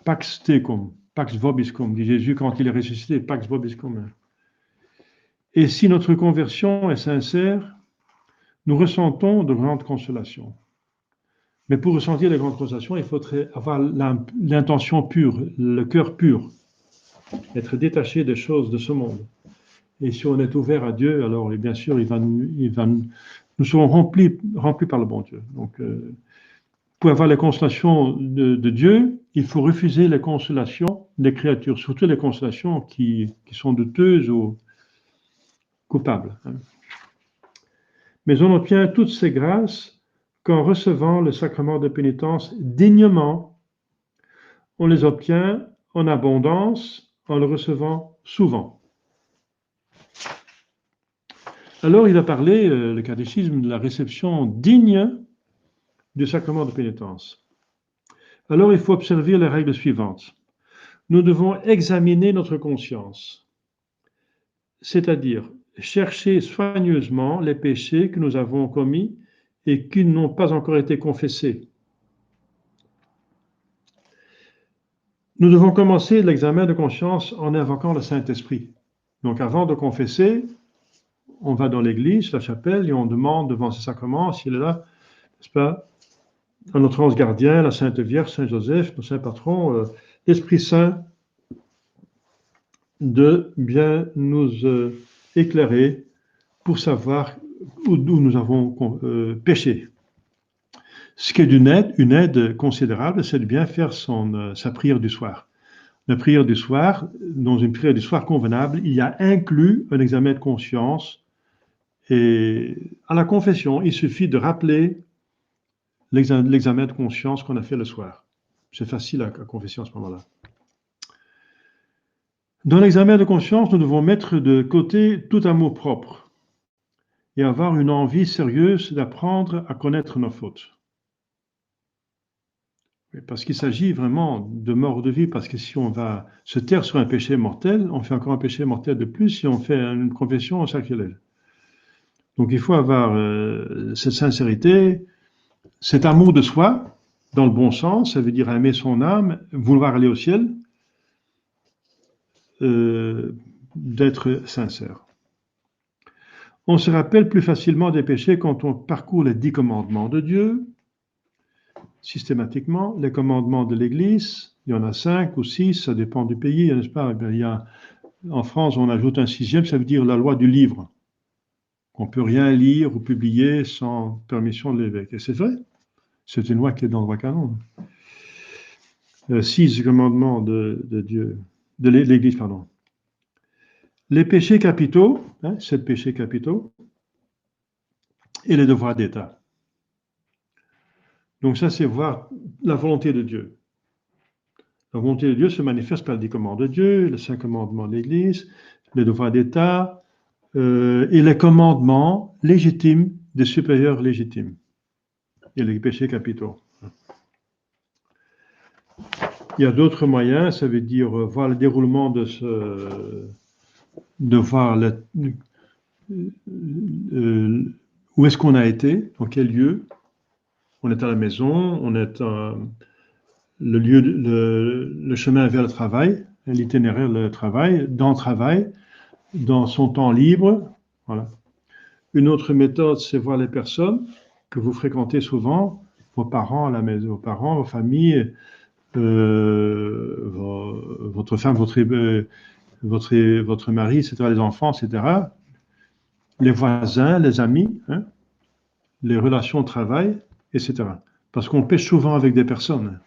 Pax tecum. Pax vobiscum, dit Jésus quand il est ressuscité. Pax vobiscum. Et si notre conversion est sincère, nous ressentons de grandes consolations. Mais pour ressentir les grandes consolations, il faudrait avoir l'intention pure, le cœur pur, être détaché des choses de ce monde. Et si on est ouvert à Dieu, alors bien sûr, nous serons remplis par le bon Dieu. Donc, pour avoir les consolations de Dieu, il faut refuser les consolations des créatures, surtout les consolations qui sont douteuses ou coupables. Hein. Mais on obtient toutes ces grâces qu'en recevant le sacrement de pénitence dignement, on les obtient en abondance en le recevant souvent. Alors il va parler, le catéchisme, de la réception digne du sacrement de pénitence. Alors il faut observer les règles suivantes. Nous devons examiner notre conscience, c'est-à-dire chercher soigneusement les péchés que nous avons commis et qui n'ont pas encore été confessés. Nous devons commencer l'examen de conscience en invoquant le Saint-Esprit. Donc avant de confesser, on va dans l'église, la chapelle, et on demande devant ce sacrement, s'il est là, n'est-ce pas, à notre ange gardien, la Sainte Vierge, Saint Joseph, nos saints patrons, l'Esprit Saint, de bien nous éclairer pour savoir où nous avons péché. Ce qui est une aide considérable, c'est de bien faire sa prière du soir. La prière du soir, dans une prière du soir convenable, il y a inclus un examen de conscience. Et à la confession, il suffit de rappeler l'examen de conscience qu'on a fait le soir. C'est facile à confession à ce moment-là. Dans l'examen de conscience, nous devons mettre de côté tout amour propre et avoir une envie sérieuse d'apprendre à connaître nos fautes. Parce qu'il s'agit vraiment de mort ou de vie, parce que si on va se taire sur un péché mortel, on fait encore un péché mortel de plus, si on fait une confession, on sacrilège. Donc il faut avoir cette sincérité, cet amour de soi, dans le bon sens, ça veut dire aimer son âme, vouloir aller au ciel, d'être sincère. On se rappelle plus facilement des péchés quand on parcourt les 10 commandements de Dieu, systématiquement, les commandements de l'Église, il y en a 5 ou 6, ça dépend du pays, n'est-ce pas? En France, on ajoute un 6e, ça veut dire la loi du livre. On ne peut rien lire ou publier sans permission de l'évêque. Et c'est vrai, c'est une loi qui est dans le droit canon. 6 commandements de Dieu, de l'Église, pardon. Les péchés capitaux, 7 péchés capitaux, et les devoirs d'État. Donc ça, c'est voir la volonté de Dieu. La volonté de Dieu se manifeste par les 10 commandements de Dieu, les 5 commandements de l'Église, les devoirs d'État, et les commandements légitimes des supérieurs légitimes, et les péchés capitaux. Il y a d'autres moyens, ça veut dire voir le déroulement de voir où est-ce qu'on a été, dans quel lieu. On est à la maison, on est le chemin vers le travail, l'itinéraire, le travail, dans son temps libre. Voilà. Une autre méthode, c'est voir les personnes que vous fréquentez souvent, vos parents à la maison, vos parents, vos familles, votre femme, votre mari, etc., les enfants, etc., les voisins, les amis, les relations de travail, etc. Parce qu'on pêche souvent avec des personnes.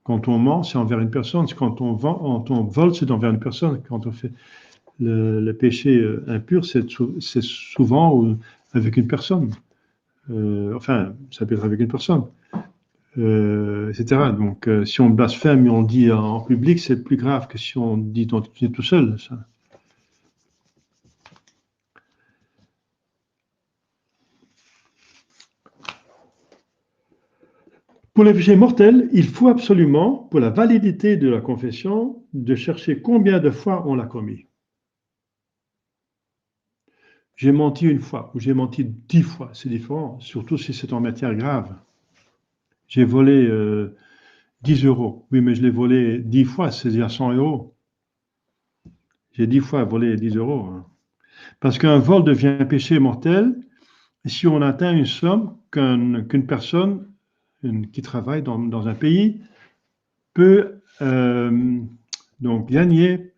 Quand on ment, c'est envers une personne. Quand on vole, c'est envers une personne. Quand on fait le péché impur, c'est souvent avec une personne. Enfin, ça peut être avec une personne. Etc. Donc, si on blasphème et on dit en public, c'est plus grave que si on dit tout seul. Ça. Pour les péchés mortels, il faut absolument, pour la validité de la confession, de chercher combien de fois on l'a commis. J'ai menti une fois ou j'ai menti 10 fois, c'est différent, surtout si c'est en matière grave. J'ai volé 10 euros. Oui, mais je l'ai volé 10 fois, c'est-à-dire 100 euros. J'ai 10 fois volé 10 euros. Parce qu'un vol devient un péché mortel si on atteint une somme qu'une personne qui travaille dans un pays peut donc gagner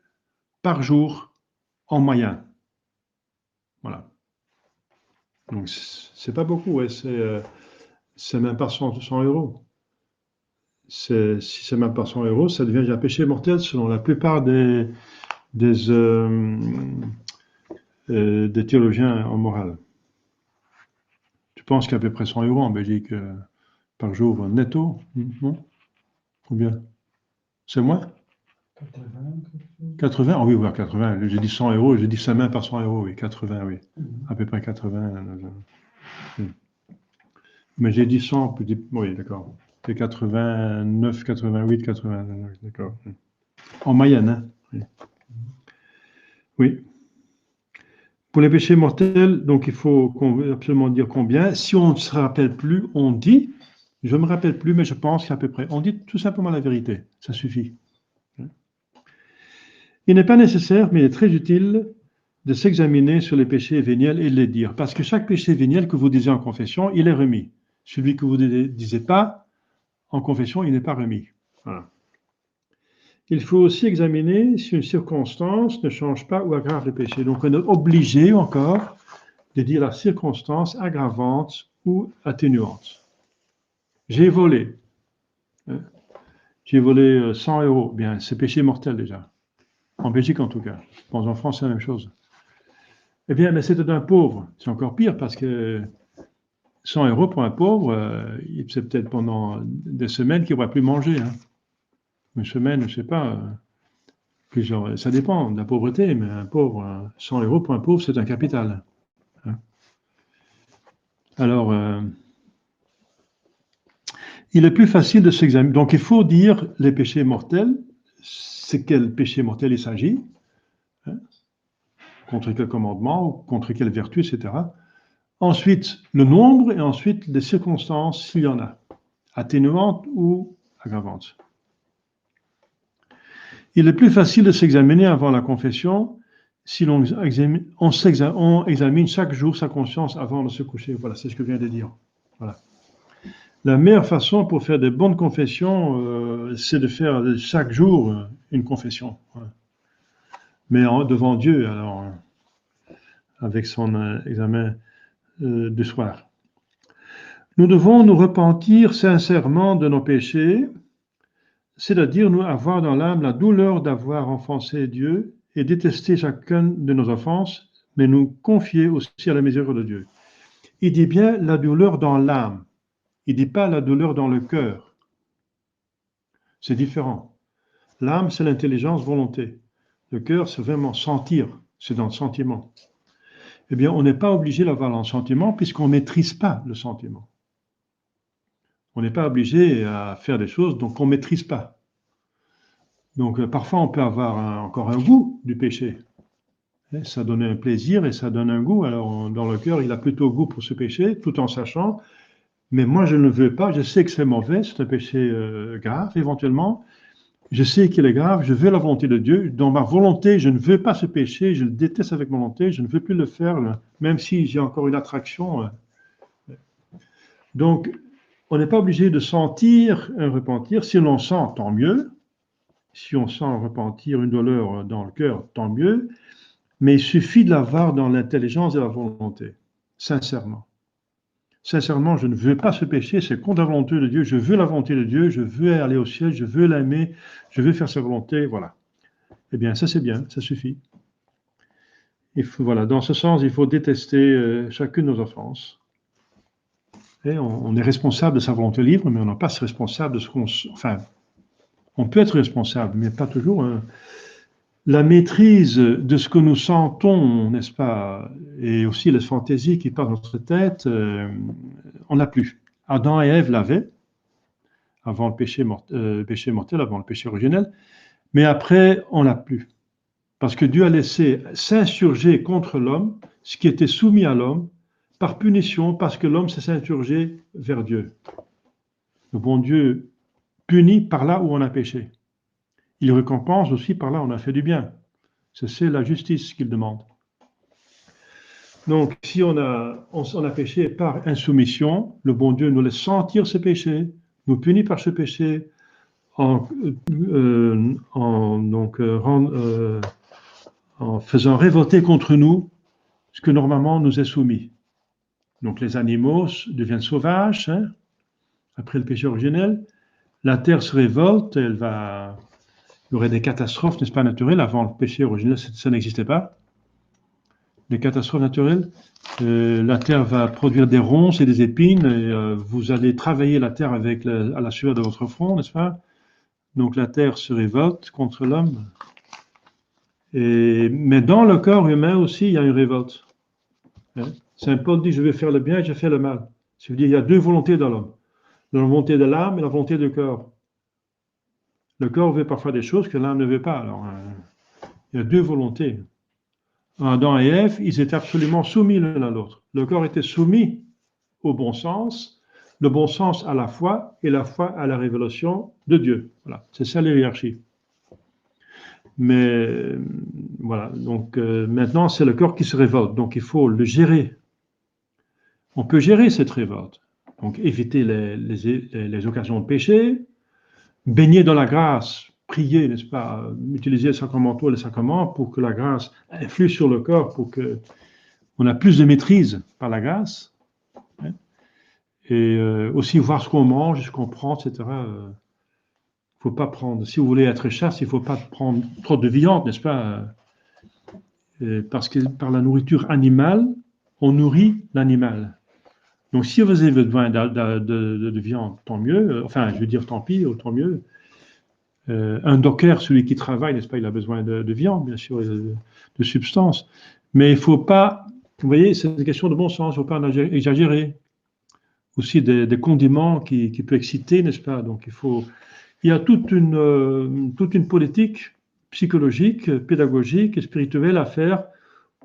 par jour en moyenne. Voilà. Donc, c'est pas beaucoup, ouais, c'est même pas 100 euros. Si c'est même pas 100 euros, ça devient un péché mortel selon la plupart des théologiens en morale. Je pense qu'il y a à peu près 100 euros en Belgique par jour netto, non? Combien? C'est moins? 80? Ah oui, ouais, 80. J'ai dit 100 euros, j'ai dit ça même pas 100 euros, oui, 80, oui. À peu près 80. Mais j'ai dit 100, oui, d'accord. C'est 89, 88, 80, d'accord. En moyenne, hein? Oui. Oui. Pour les péchés mortels, donc il faut absolument dire combien. Si on ne se rappelle plus, on dit, je ne me rappelle plus, mais je pense qu'à peu près. On dit tout simplement la vérité, ça suffit. Il n'est pas nécessaire, mais il est très utile de s'examiner sur les péchés véniels et de les dire. Parce que chaque péché véniel que vous disiez en confession, il est remis. Celui que vous ne disiez pas en confession, il n'est pas remis. Voilà. Il faut aussi examiner si une circonstance ne change pas ou aggrave le péché. Donc on est obligé encore de dire la circonstance aggravante ou atténuante. J'ai volé. J'ai volé 100 euros. Bien, c'est péché mortel déjà. En Belgique en tout cas. Je pense en France c'est la même chose. Eh bien, mais c'était un pauvre. C'est encore pire parce que 100 euros pour un pauvre, c'est peut-être pendant des semaines qu'il ne va plus manger. Hein. Une semaine, je ne sais pas. Ça dépend de la pauvreté, mais un pauvre, 100 euros pour un pauvre, c'est un capital. Hein. Alors, il est plus facile de s'examiner. Donc, il faut dire les péchés mortels, c'est quel péché mortel il s'agit, hein, contre quel commandement, ou contre quelle vertu, etc. Ensuite, le nombre et ensuite les circonstances, s'il y en a, atténuantes ou aggravantes. Il est plus facile de s'examiner avant la confession si on examine chaque jour sa conscience avant de se coucher. Voilà, c'est ce que je viens de dire. Voilà. La meilleure façon pour faire de bonnes confessions, c'est de faire chaque jour une confession. Voilà. Mais devant Dieu, alors, avec son examen du soir. Nous devons nous repentir sincèrement de nos péchés, c'est-à-dire nous avoir dans l'âme la douleur d'avoir offensé Dieu et détester chacun de nos offenses, mais nous confier aussi à la miséricorde de Dieu. Il dit bien la douleur dans l'âme, il ne dit pas la douleur dans le cœur. C'est différent. L'âme, c'est l'intelligence, volonté. Le cœur, c'est vraiment sentir, c'est dans le sentiment. Eh bien, on n'est pas obligé d'avoir un sentiment puisqu'on ne maîtrise pas le sentiment. On n'est pas obligé à faire des choses donc on ne maîtrise pas. Donc parfois on peut avoir encore un goût du péché. Ça donne un plaisir et ça donne un goût. Alors dans le cœur, il a plutôt goût pour ce péché, tout en sachant, mais moi je ne veux pas, je sais que c'est mauvais, c'est un péché grave éventuellement, je sais qu'il est grave, je veux la volonté de Dieu, dans ma volonté je ne veux pas ce péché, je le déteste avec ma volonté, je ne veux plus le faire, même si j'ai encore une attraction. Donc on n'est pas obligé de sentir un repentir, si l'on sent, tant mieux. Si on sent un repentir, une douleur dans le cœur, tant mieux. Mais il suffit de l'avoir dans l'intelligence et la volonté, sincèrement. Sincèrement, je ne veux pas ce péché, c'est contre la volonté de Dieu, je veux la volonté de Dieu, je veux aller au ciel, je veux l'aimer, je veux faire sa volonté, voilà. Eh bien, ça c'est bien, ça suffit. Voilà, dans ce sens, il faut détester chacune de nos offenses. Et on est responsable de sa volonté libre, mais on n'est pas responsable de ce qu'on... Enfin, on peut être responsable, mais pas toujours. La maîtrise de ce que nous sentons, n'est-ce pas, et aussi les fantaisies qui passent dans notre tête, on n'a plus. Adam et Ève l'avaient, avant le péché mortel, avant le péché originel, mais après, on n'a plus. Parce que Dieu a laissé s'insurger contre l'homme, ce qui était soumis à l'homme, par punition, parce que l'homme s'est insurgé vers Dieu. Le bon Dieu punit par là où on a péché. Il récompense aussi par là où on a fait du bien. C'est la justice qu'il demande. Donc, si on a péché par insoumission, le bon Dieu nous laisse sentir ce péché, nous punit par ce péché, en faisant révolter contre nous ce que normalement nous est soumis. Donc, les animaux deviennent sauvages, hein, après le péché originel. La terre se révolte, il y aurait des catastrophes, n'est-ce pas, naturelles. Avant le péché originel, ça n'existait pas. Des catastrophes naturelles. La terre va produire des ronces et des épines, et vous allez travailler la terre à la sueur de votre front, n'est-ce pas? Donc la terre se révolte contre l'homme. Mais dans le corps humain aussi, il y a une révolte. Saint Paul dit, je vais faire le bien et je fais le mal. Ça veut dire qu'il y a deux volontés dans l'homme. La volonté de l'âme et la volonté du corps. Le corps veut parfois des choses que l'âme ne veut pas. Alors, il y a deux volontés. Adam et Ève, ils étaient absolument soumis l'un à l'autre. Le corps était soumis au bon sens, le bon sens à la foi et la foi à la révélation de Dieu. Voilà, c'est ça l'hiérarchie. Mais voilà, donc maintenant c'est le corps qui se révolte, donc il faut le gérer. On peut gérer cette révolte, donc éviter les occasions de péché, baigner dans la grâce, prier, n'est-ce pas, utiliser les sacramentaux et les sacrements pour que la grâce influe sur le corps, pour qu'on ait plus de maîtrise par la grâce. Hein, et aussi voir ce qu'on mange, ce qu'on prend, etc. Il ne faut pas prendre, si vous voulez être chaste, il ne faut pas prendre trop de viande, n'est-ce pas, parce que par la nourriture animale, on nourrit l'animal. Donc si vous avez besoin de viande, tant mieux, enfin je veux dire tant pis, tant mieux. Un docker, celui qui travaille, n'est-ce pas, il a besoin de viande, bien sûr, de substances. Mais il ne faut pas, vous voyez, c'est une question de bon sens, il ne faut pas exagérer. Aussi des condiments qui peuvent exciter, n'est-ce pas? Donc il y a toute une politique psychologique, pédagogique et spirituelle à faire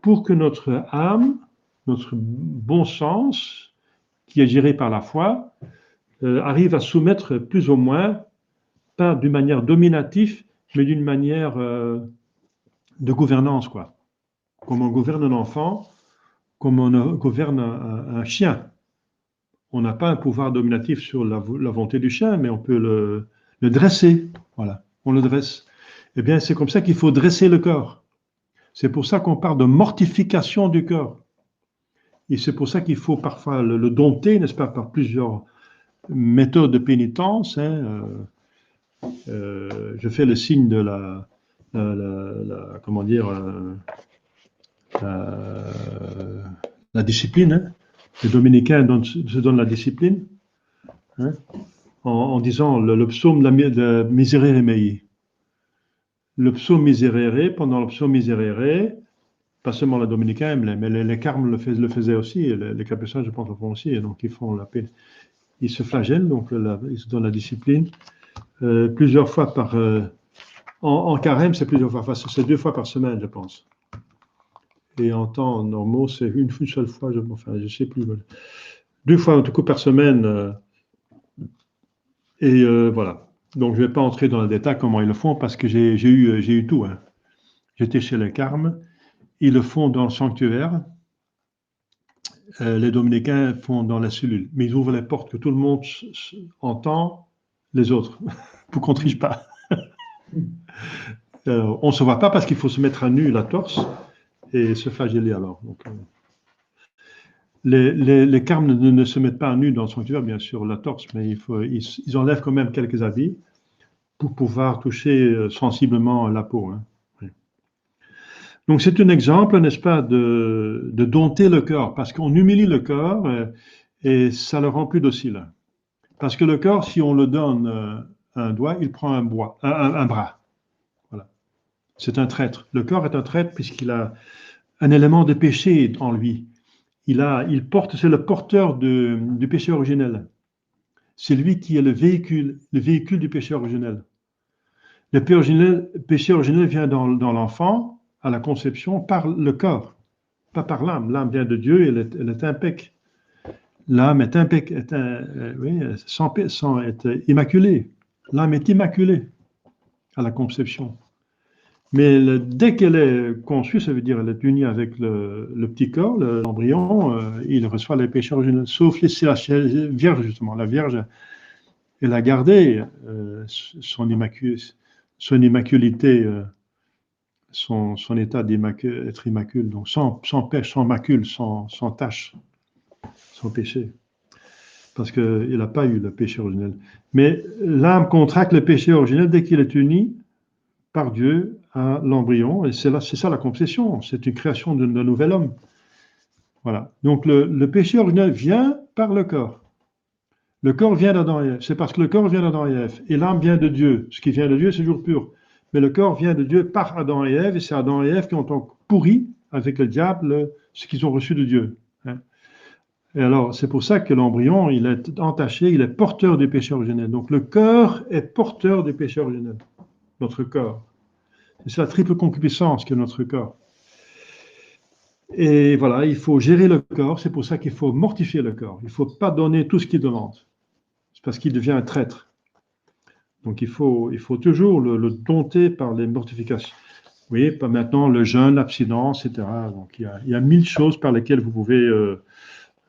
pour que notre âme, notre bon sens, qui est géré par la foi, arrive à soumettre plus ou moins, pas d'une manière dominative, mais d'une manière de gouvernance, quoi. Comme on gouverne un enfant, comme on gouverne un chien. On n'a pas un pouvoir dominatif sur la volonté du chien, mais on peut le dresser. Voilà, on le dresse. Eh bien, c'est comme ça qu'il faut dresser le corps. C'est pour ça qu'on parle de mortification du corps. Et c'est pour ça qu'il faut parfois le dompter, n'est-ce pas, par plusieurs méthodes de pénitence, hein, je fais le signe de comment dire, la discipline. Hein. Les dominicains se donnent la discipline, hein, en disant le psaume de Miserere Mei. Le psaume Miserere, pendant le psaume Miserere, pas seulement les dominicains, mais les carmes le faisaient aussi, et les capucins, je pense, le font aussi, et donc ils font la paix. Ils se flagellent, donc ils se donnent la discipline. Plusieurs fois par... en carême, c'est plusieurs fois, c'est 2 fois par semaine, je pense. Et en temps normaux, c'est une seule fois, je sais plus. 2 fois, en tout cas, par semaine. Voilà. Donc, je ne vais pas entrer dans le détail comment ils le font, parce que j'ai eu tout. Hein. J'étais chez les carmes. Ils le font dans le sanctuaire. Les dominicains font dans la cellule. Mais ils ouvrent les portes que tout le monde entend les autres, pour qu'on ne triche pas. On ne se voit pas parce qu'il faut se mettre à nu la torse et se flageller alors. Donc, les carmes ne se mettent pas à nu dans le sanctuaire, bien sûr, la torse, mais ils enlèvent quand même quelques habits pour pouvoir toucher sensiblement la peau. Hein. Oui. Donc c'est un exemple, n'est-ce pas, de dompter le corps, parce qu'on humilie le corps et ça le rend plus docile. Parce que le corps, si on le donne un doigt, il prend un bras. Voilà. C'est un traître. Le corps est un traître puisqu'il a un élément de péché en lui. C'est le porteur du péché originel. C'est lui qui est le véhicule du péché originel. Le péché originel vient dans l'enfant, à la conception, par le corps, pas par l'âme. L'âme vient de Dieu, elle est impec. L'âme est impec, est immaculée. L'âme est immaculée à la conception. Mais dès qu'elle est conçue, ça veut dire qu'elle est unie avec le petit corps, l'embryon, il reçoit les péchés originels. Sauf si la Vierge, justement, la Vierge, elle a gardé son immaculité, son état d'être immaculé, donc sans pêche, sans macule, sans tache, sans péché. Parce qu'il n'a pas eu le péché originel. Mais l'âme contracte le péché originel dès qu'il est uni par Dieu à l'embryon, et c'est ça la conception, c'est une création d'un nouvel homme. Voilà. Donc le péché originel vient par le corps. Le corps vient d'Adam et Ève. C'est parce que le corps vient d'Adam et Ève. Et l'âme vient de Dieu. Ce qui vient de Dieu, c'est toujours pur. Mais le corps vient de Dieu par Adam et Ève, et c'est Adam et Ève qui ont pourri avec le diable ce qu'ils ont reçu de Dieu. Hein. Et alors, c'est pour ça que l'embryon, il est entaché, il est porteur du péché originel. Donc le corps est porteur du péché originel. Notre corps. C'est la triple concupiscence que notre corps. Et voilà, il faut gérer le corps, c'est pour ça qu'il faut mortifier le corps. Il ne faut pas donner tout ce qu'il demande. C'est parce qu'il devient un traître. Donc il faut toujours le dompter par les mortifications. Oui, pas maintenant le jeûne, l'abstinence, etc. Donc il y a 1000 choses par lesquelles vous pouvez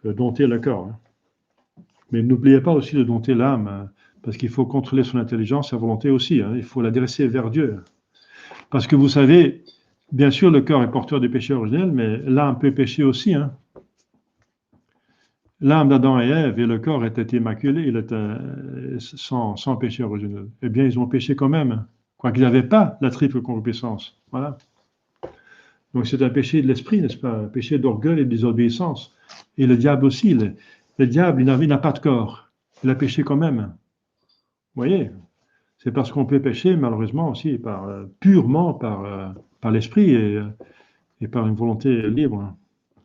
dompter le corps. Hein. Mais n'oubliez pas aussi de dompter l'âme, hein, parce qu'il faut contrôler son intelligence, sa volonté aussi. Hein. Il faut la dresser vers Dieu. Parce que vous savez, bien sûr, le corps est porteur du péché originel, mais l'âme peut pécher aussi. Hein. L'âme d'Adam et Ève et le corps étaient immaculés, il était sans péché originel. Eh bien, ils ont péché quand même, quoiqu'ils n'avaient pas la triple concupiscence. Voilà. Donc, c'est un péché de l'esprit, n'est-ce pas? Un péché d'orgueil et de désobéissance. Et le diable aussi. Le diable, il n'a pas de corps. Il a péché quand même. Vous voyez? C'est parce qu'on peut pécher, malheureusement, aussi, purement par l'esprit et par une volonté libre, hein,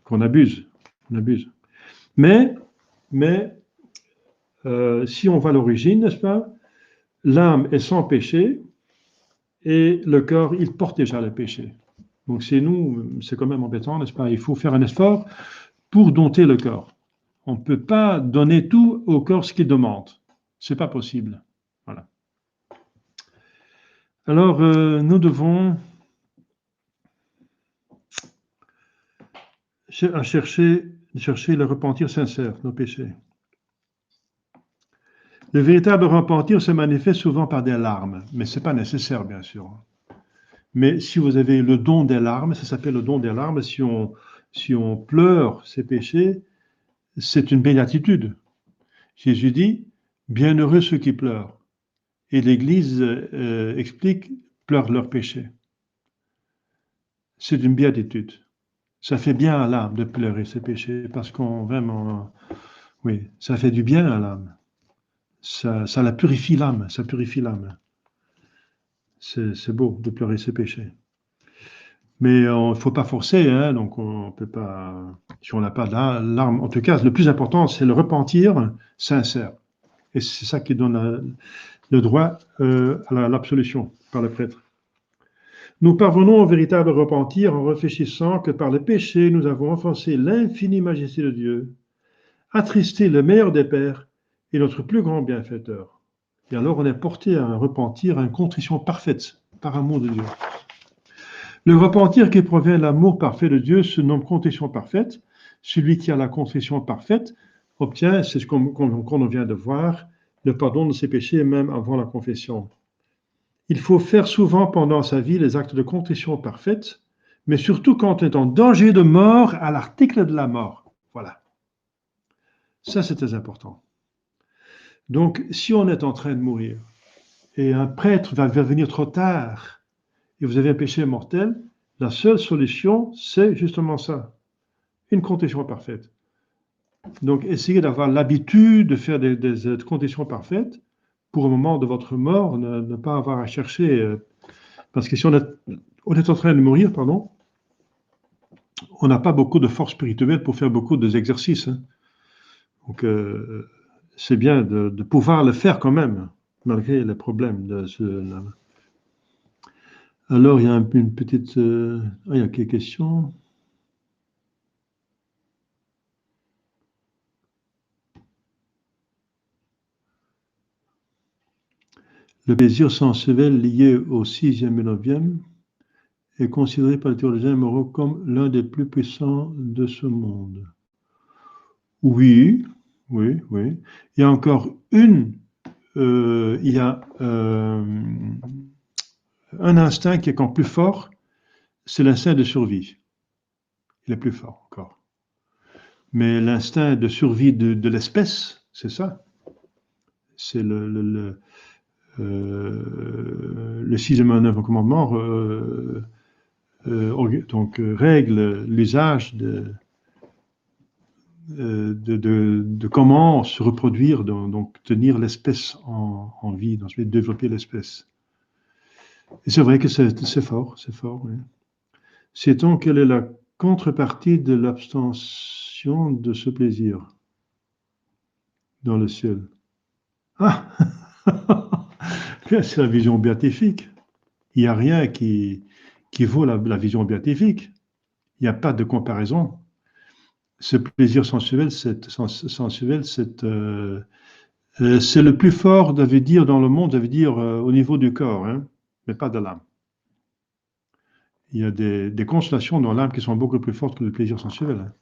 qu'on abuse. On abuse. Mais si on va à l'origine, n'est-ce pas, l'âme est sans péché et le corps, il porte déjà le péché. Donc c'est quand même embêtant, n'est-ce pas? Il faut faire un effort pour dompter le corps. On ne peut pas donner tout au corps ce qu'il demande. Ce n'est pas possible. Voilà. Alors, nous devons chercher le repentir sincère, nos péchés. Le véritable repentir se manifeste souvent par des larmes, mais ce n'est pas nécessaire, bien sûr. Mais si vous avez le don des larmes, ça s'appelle le don des larmes, si on pleure ses péchés, c'est une béatitude. Jésus dit, bienheureux ceux qui pleurent. Et l'Église explique, pleurent leurs péchés. C'est une béatitude. Ça fait bien à l'âme de pleurer ses péchés parce qu'on vraiment, oui, ça fait du bien à l'âme. Ça la purifie l'âme, ça purifie l'âme. C'est beau de pleurer ses péchés. Mais il ne faut pas forcer, hein, donc on peut pas, si on n'a pas de larmes. En tout cas, le plus important, c'est le repentir sincère. Et c'est ça qui donne le droit à l'absolution par le prêtre. Nous parvenons au véritable repentir en réfléchissant que par le péché, nous avons offensé l'infinie majesté de Dieu, attristé le meilleur des pères et notre plus grand bienfaiteur. Et alors on est porté à un repentir, à une contrition parfaite par amour de Dieu. Le repentir qui provient de l'amour parfait de Dieu se nomme contrition parfaite. Celui qui a la contrition parfaite obtient, c'est ce qu'on vient de voir, le pardon de ses péchés même avant la confession. Il faut faire souvent pendant sa vie les actes de contrition parfaite, mais surtout quand on est en danger de mort à l'article de la mort. Voilà. Ça, c'est très important. Donc, si on est en train de mourir et un prêtre va venir trop tard et vous avez un péché mortel, la seule solution, c'est justement ça, une contrition parfaite. Donc, essayez d'avoir l'habitude de faire des contritions parfaites pour au moment de votre mort, ne pas avoir à chercher. Parce que si on est en train de mourir, pardon, on n'a pas beaucoup de force spirituelle pour faire beaucoup d'exercices. Hein. Donc, c'est bien de pouvoir le faire quand même, malgré les problèmes de ce. Alors, il y a une petite. Il y a quelques questions. Le plaisir sensuel lié au 6e et 9e est considéré par les théologiens moraux comme l'un des plus puissants de ce monde. Oui. Il y a encore il y a un instinct qui est encore plus fort, c'est l'instinct de survie. Il est plus fort encore. Mais l'instinct de survie de l'espèce, c'est ça. C'est le 6e et 9e commandement donc règle l'usage de comment se reproduire, donc tenir l'espèce en vie, donc développer l'espèce. Et c'est vrai que c'est fort, oui. Sait-on quelle est la contrepartie de l'abstention de ce plaisir dans le ciel? Ah c'est la vision béatifique. Il n'y a rien qui vaut la vision béatifique. Il n'y a pas de comparaison. Ce plaisir sensuel, c'est le plus fort, ça veut dire, dans le monde, ça veut dire au niveau du corps, hein, mais pas de l'âme. Il y a des consolations dans l'âme qui sont beaucoup plus fortes que le plaisir sensuel. Hein.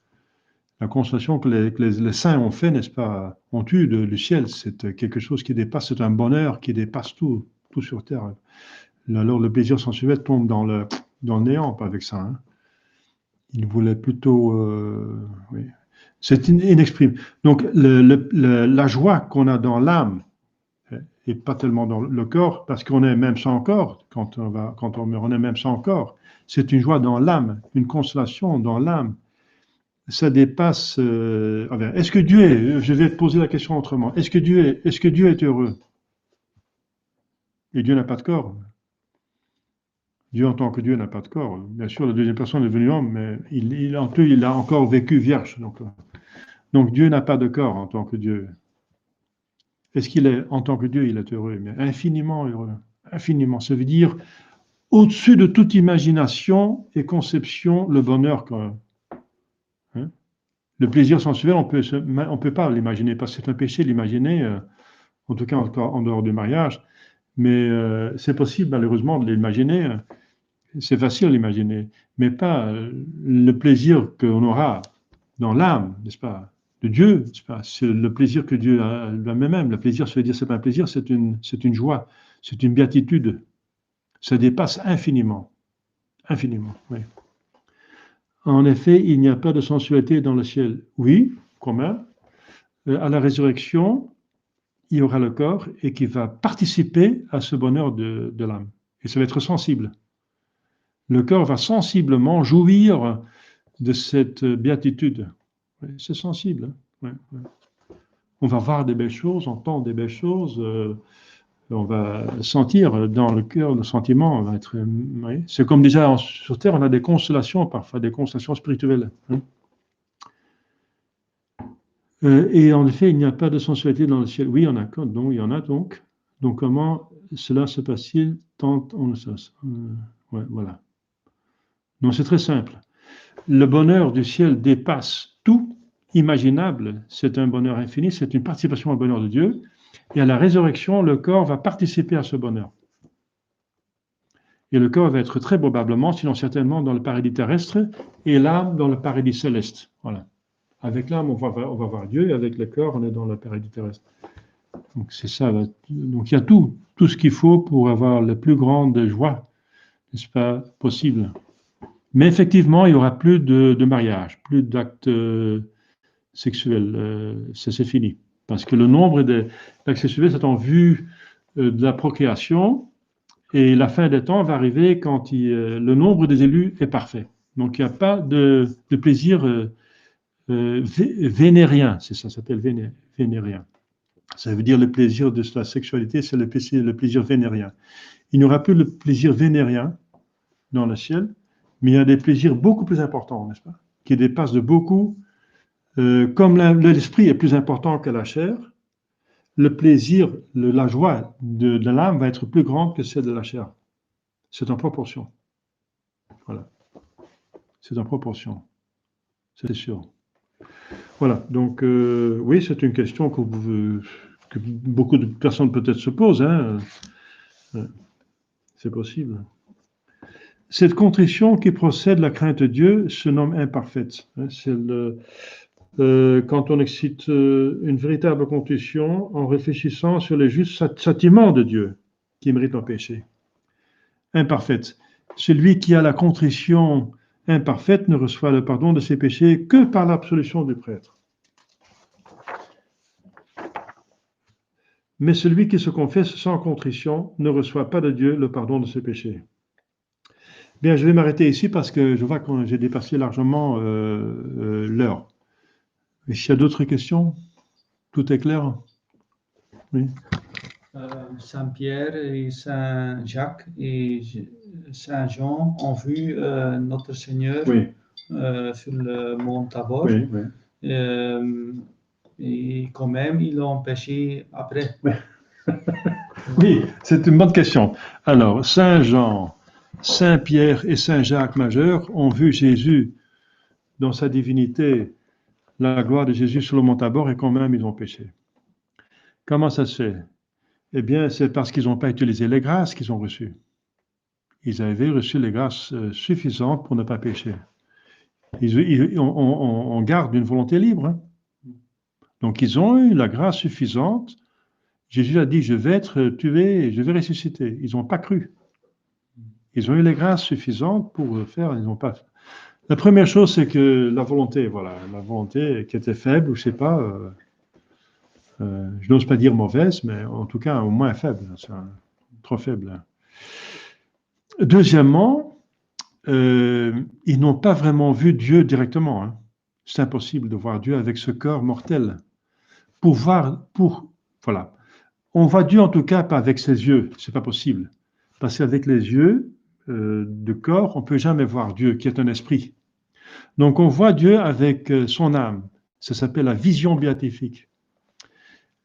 La consolation que les saints ont fait, n'est-ce pas, ont eu du ciel, c'est quelque chose qui dépasse, c'est un bonheur qui dépasse tout sur terre. Alors le plaisir sensuel tombe dans le néant avec ça. Hein. Il voulait plutôt... oui. C'est inexprimé. Donc la joie qu'on a dans l'âme, et pas tellement dans le corps, parce qu'on est même sans corps, quand on meurt, on est même sans corps. C'est une joie dans l'âme, une consolation dans l'âme. Ça dépasse... est-ce que Dieu est... Je vais te poser la question autrement. Est-ce que Dieu est heureux? Et Dieu n'a pas de corps. Dieu en tant que Dieu n'a pas de corps. Bien sûr, la deuxième personne est venue homme, mais il a encore vécu vierge. Donc Dieu n'a pas de corps en tant que Dieu. Est-ce qu'il est, en tant que Dieu, il est heureux? Mais infiniment heureux. Infiniment. Ça veut dire au-dessus de toute imagination et conception, le bonheur quand même. Hein? Le plaisir sensuel, on peut pas l'imaginer, parce que c'est un péché l'imaginer, en tout cas en dehors du mariage. Mais c'est possible, malheureusement, de l'imaginer. C'est facile d'imaginer, mais pas le plaisir qu'on aura dans l'âme, n'est-ce pas, de Dieu, n'est-ce pas? C'est le plaisir que Dieu a lui-même. Le plaisir, ça veut dire, c'est pas un plaisir, c'est une joie, c'est une béatitude. Ça dépasse infiniment. Infiniment, oui. En effet, il n'y a pas de sensualité dans le ciel. Oui, quand même. À la résurrection, il y aura le corps et qui va participer à ce bonheur de l'âme. Et ça va être sensible. Le corps va sensiblement jouir de cette béatitude. Ouais, c'est sensible. Hein. Ouais. On va voir des belles choses, entendre des belles choses, on va sentir dans le cœur, le sentiment va être. Oui. C'est comme déjà sur Terre, on a des consolations, parfois des consolations spirituelles. Hein. Et en effet, il n'y a pas de sensualité dans le ciel. Oui, il y en a, donc, il y en a donc. Donc, comment cela se passe-t-il tant on le sait ouais, voilà. Donc, c'est très simple. Le bonheur du ciel dépasse tout imaginable. C'est un bonheur infini, c'est une participation au bonheur de Dieu. Et à la résurrection, le corps va participer à ce bonheur. Et le corps va être très probablement, sinon certainement, dans le paradis terrestre et l'âme dans le paradis céleste. Voilà. Avec l'âme, on va voir Dieu, et avec le corps, on est dans le paradis terrestre. Donc c'est ça. Donc il y a tout ce qu'il faut pour avoir la plus grande joie, n'est-ce pas, possible. Mais effectivement, il n'y aura plus de mariage, plus d'actes sexuels. Ça, c'est fini. Parce que le nombre d'actes sexuels, c'est en vue de la procréation, et la fin des temps va arriver quand le nombre des élus est parfait. Donc il n'y a pas de plaisir vénérien, c'est ça s'appelle vénérien. Ça veut dire le plaisir de la sexualité, c'est le plaisir vénérien. Il n'y aura plus le plaisir vénérien dans le ciel, mais il y a des plaisirs beaucoup plus importants, n'est-ce pas? Qui dépassent de beaucoup. Comme l'esprit est plus important que la chair, le plaisir, la joie de l'âme va être plus grande que celle de la chair. C'est en proportion. Voilà. C'est en proportion. C'est sûr. Voilà. Donc, oui, c'est une question que beaucoup de personnes peut-être se posent. Hein. C'est possible. Cette contrition qui procède de la crainte de Dieu se nomme imparfaite. C'est quand on excite une véritable contrition en réfléchissant sur les justes châtiments de Dieu qui méritent un péché. Imparfaite. Celui qui a la contrition imparfaite ne reçoit le pardon de ses péchés que par l'absolution du prêtre. Mais celui qui se confesse sans contrition ne reçoit pas de Dieu le pardon de ses péchés. Bien, je vais m'arrêter ici parce que je vois que j'ai dépassé largement l'heure. Et s'il y a d'autres questions, tout est clair? Oui. Saint Pierre et Saint Jacques et Saint Jean ont vu notre Seigneur Oui. Sur le mont Tabor. Oui, oui. Et quand même, ils l'ont péché après. Oui, oui, c'est une bonne question. Alors, Saint Jean, Saint Pierre et Saint Jacques majeur ont vu Jésus dans sa divinité, la gloire de Jésus sur le mont Tabor, et quand même ils ont péché. Comment ça se fait? Eh bien, c'est parce qu'ils n'ont pas utilisé les grâces qu'ils ont reçues. Ils avaient reçu les grâces suffisantes pour ne pas pécher. On garde une volonté libre. Hein. Donc, ils ont eu la grâce suffisante. Jésus a dit, je vais être tué et je vais ressusciter. Ils n'ont pas cru. Ils ont eu les grâces suffisantes pour faire, ils n'ont pas fait. La première chose, c'est que la volonté qui était faible, ou je ne sais pas, je n'ose pas dire mauvaise, mais en tout cas au moins faible, trop faible. Deuxièmement, ils n'ont pas vraiment vu Dieu directement. Hein. C'est impossible de voir Dieu avec ce corps mortel. Voilà. On voit Dieu en tout cas pas avec ses yeux, c'est pas possible. Parce qu'avec les yeux de corps, on ne peut jamais voir Dieu, qui est un esprit. Donc on voit Dieu avec son âme. Ça s'appelle la vision béatifique.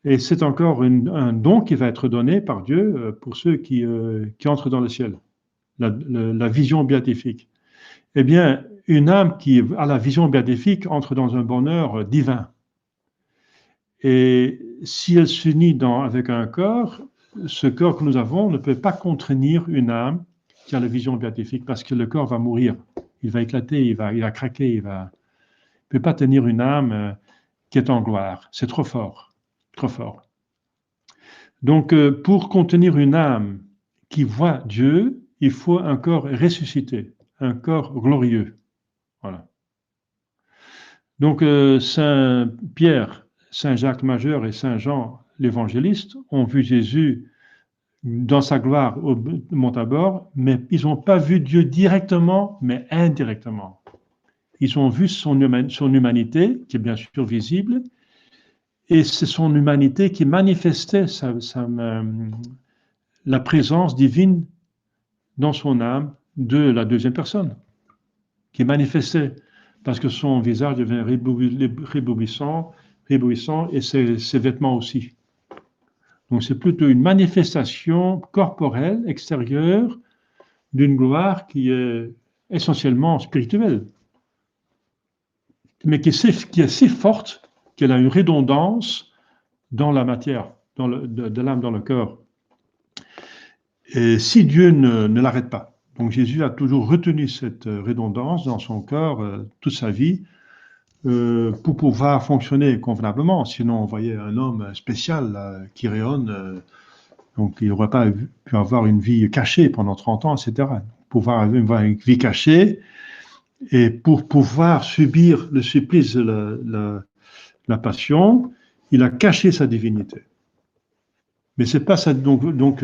Et c'est encore un don qui va être donné par Dieu pour ceux qui entrent dans le ciel. La vision béatifique. Eh bien, une âme qui a la vision béatifique entre dans un bonheur divin. Et si elle s'unit avec un corps, ce corps que nous avons ne peut pas contraindre une âme qui a la vision béatifique parce que le corps va mourir. Il va éclater, il va craquer, il ne peut pas tenir une âme qui est en gloire. C'est trop fort, trop fort. Donc, pour contenir une âme qui voit Dieu, il faut un corps ressuscité, un corps glorieux. Voilà. Donc, Saint Pierre, Saint Jacques majeur et Saint Jean l'évangéliste ont vu Jésus dans sa gloire au mont Tabor, mais ils n'ont pas vu Dieu directement, mais indirectement. Ils ont vu son humanité, qui est bien sûr visible, et c'est son humanité qui manifestait la présence divine dans son âme de la deuxième personne, qui manifestait, parce que son visage devient réjouissant, et ses vêtements aussi. Donc c'est plutôt une manifestation corporelle, extérieure, d'une gloire qui est essentiellement spirituelle, mais qui est si forte qu'elle a une redondance dans la matière, de l'âme dans le cœur. Et si Dieu ne l'arrête pas. Donc Jésus a toujours retenu cette redondance dans son cœur toute sa vie pour pouvoir fonctionner convenablement. Sinon, on voyait un homme spécial qui rayonne, donc il n'aurait pas pu avoir une vie cachée pendant 30 ans, etc. Pouvoir avoir une vie cachée, et pour pouvoir subir le supplice de la passion, il a caché sa divinité. Mais c'est pas ça. Donc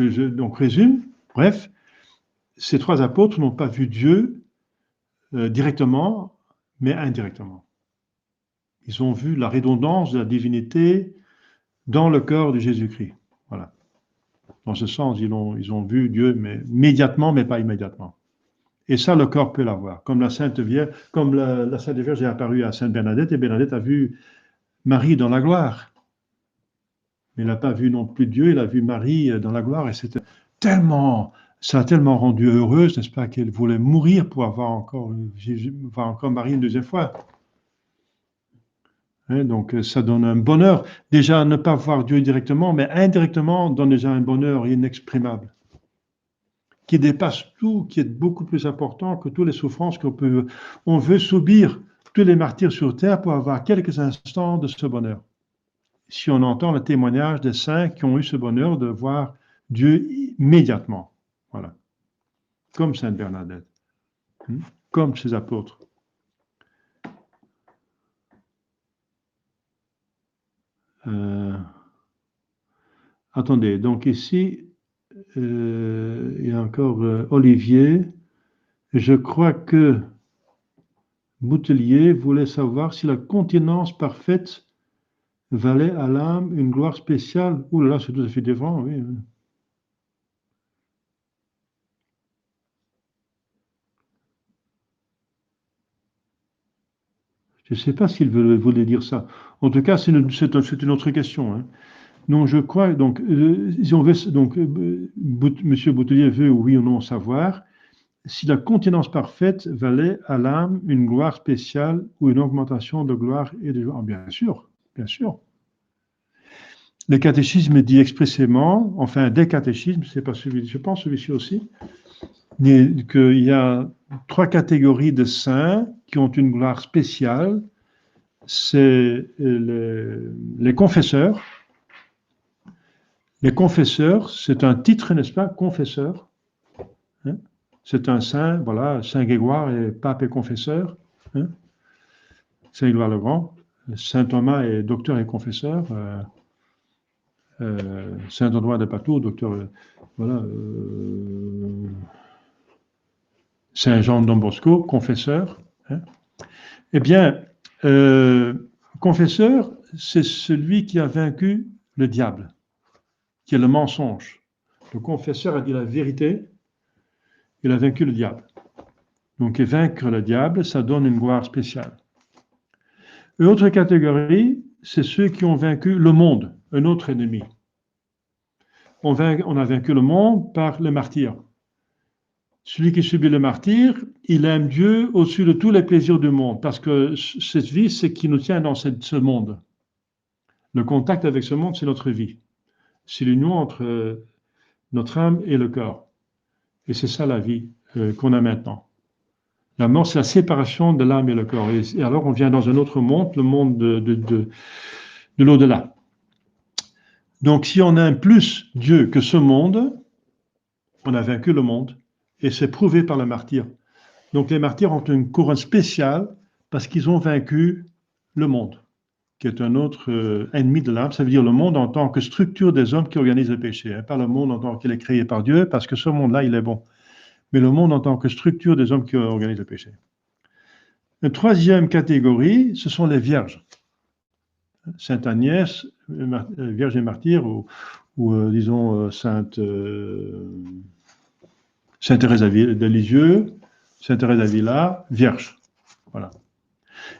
résume. Bref, ces trois apôtres n'ont pas vu Dieu directement, mais indirectement. Ils ont vu la redondance de la divinité dans le cœur de Jésus-Christ. Voilà. Dans ce sens, ils ont vu Dieu, mais immédiatement, mais pas immédiatement. Et ça, le corps peut l'avoir. Comme la Sainte Vierge, est apparue à Sainte Bernadette, et Bernadette a vu Marie dans la gloire. Mais il n'a pas vu non plus Dieu, il a vu Marie dans la gloire, et ça a tellement rendu heureuse, n'est-ce pas, qu'elle voulait mourir pour voir encore Marie une deuxième fois. Donc ça donne un bonheur. Déjà, ne pas voir Dieu directement, mais indirectement, donne déjà un bonheur inexprimable, qui dépasse tout, qui est beaucoup plus important que toutes les souffrances on veut subir, tous les martyrs sur terre pour avoir quelques instants de ce bonheur. Si on entend le témoignage des saints qui ont eu ce bonheur de voir Dieu immédiatement, voilà, comme Sainte Bernadette, comme ses apôtres. Attendez, donc ici, il y a encore Olivier. Je crois que Boutelier voulait savoir si la continence parfaite valait à l'âme une gloire spéciale. Ouh là là, c'est tout à fait différent, oui. Je ne sais pas s'il voulait dire ça. En tout cas, c'est une autre question. Hein. Non, je crois, donc, si on veut, donc M. Boutelier veut, oui ou non, savoir si la continence parfaite valait à l'âme une gloire spéciale ou une augmentation de gloire et de joie. Ah, bien sûr, bien sûr. Le catéchisme dit expressément, enfin des catéchismes, c'est pas celui, je pense celui-ci aussi, qu'il y a 3 catégories de saints qui ont une gloire spéciale. C'est les confesseurs. Les confesseurs, c'est un titre, n'est-ce pas, confesseur. Hein? C'est un saint, voilà, Saint Grégoire est pape et confesseur. Hein? Saint Édouard le Grand. Saint Thomas est docteur et confesseur. Saint Antoine de Padoue, docteur, voilà. Saint Jean Don Bosco, confesseur. Hein? Eh bien, confesseur, c'est celui qui a vaincu le diable, qui est le mensonge. Le confesseur a dit la vérité, il a vaincu le diable. Donc, vaincre le diable, ça donne une gloire spéciale. Une autre catégorie, c'est ceux qui ont vaincu le monde, un autre ennemi. On a vaincu le monde par le martyr. Celui qui subit le martyr, il aime Dieu au-dessus de tous les plaisirs du monde, parce que cette vie, c'est ce qui nous tient dans ce monde. Le contact avec ce monde, c'est notre vie. C'est l'union entre notre âme et le corps. Et c'est ça la vie qu'on a maintenant. La mort, c'est la séparation de l'âme et le corps. Et alors, on vient dans un autre monde, le monde de l'au-delà. Donc, si on aime plus Dieu que ce monde, on a vaincu le monde. Et c'est prouvé par le martyr. Donc, les martyrs ont une couronne spéciale parce qu'ils ont vaincu le monde. qui est un autre ennemi de l'âme. Ça veut dire le monde en tant que structure des hommes qui organisent le péché, hein, pas le monde en tant qu'il est créé par Dieu, parce que ce monde-là, il est bon. Mais le monde en tant que structure des hommes qui organisent le péché. La troisième catégorie, ce sont les vierges. Sainte Agnès, Vierge et martyre, ou disons Sainte Thérèse de Lisieux, Sainte Thérèse d'Avila, Vierge. Voilà.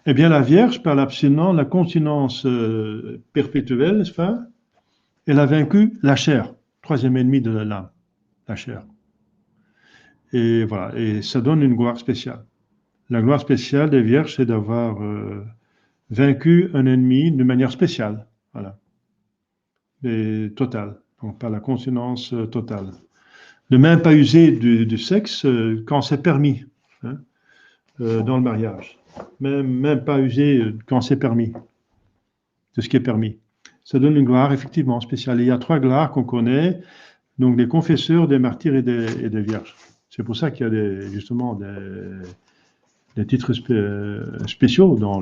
Eh bien, la Vierge, par l'abstinence, la continence perpétuelle, n'est-ce pas, elle a vaincu la chair, troisième ennemi de l'âme, la chair. Et voilà, et ça donne une gloire spéciale. La gloire spéciale des Vierges, c'est d'avoir vaincu un ennemi de manière spéciale, voilà, et totale, donc par la continence totale. Ne même pas user du sexe quand c'est permis, hein, dans le mariage. Même pas user quand c'est permis, de ce qui est permis. Ça donne une gloire effectivement spéciale. Et il y a trois gloires qu'on connaît, donc des confesseurs, des martyrs et des vierges. C'est pour ça qu'il y a justement des titres spéciaux dans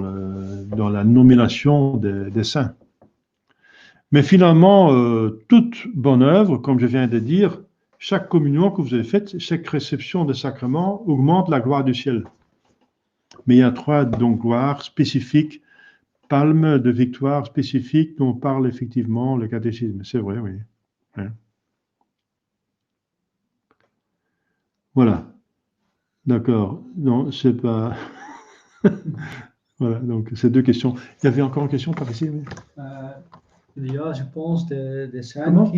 la nomination des saints. Mais finalement, toute bonne œuvre, comme je viens de dire, chaque communion que vous avez faite, chaque réception de sacrement augmente la gloire du ciel. Mais il y a trois donc gloires spécifiques, palmes de victoire spécifiques dont parle effectivement le catéchisme. C'est vrai, oui. Hein. Voilà. D'accord. Non, c'est pas. Voilà, donc ces deux questions. Il y avait encore une question par ici, oui. Ja, je pense des Comment?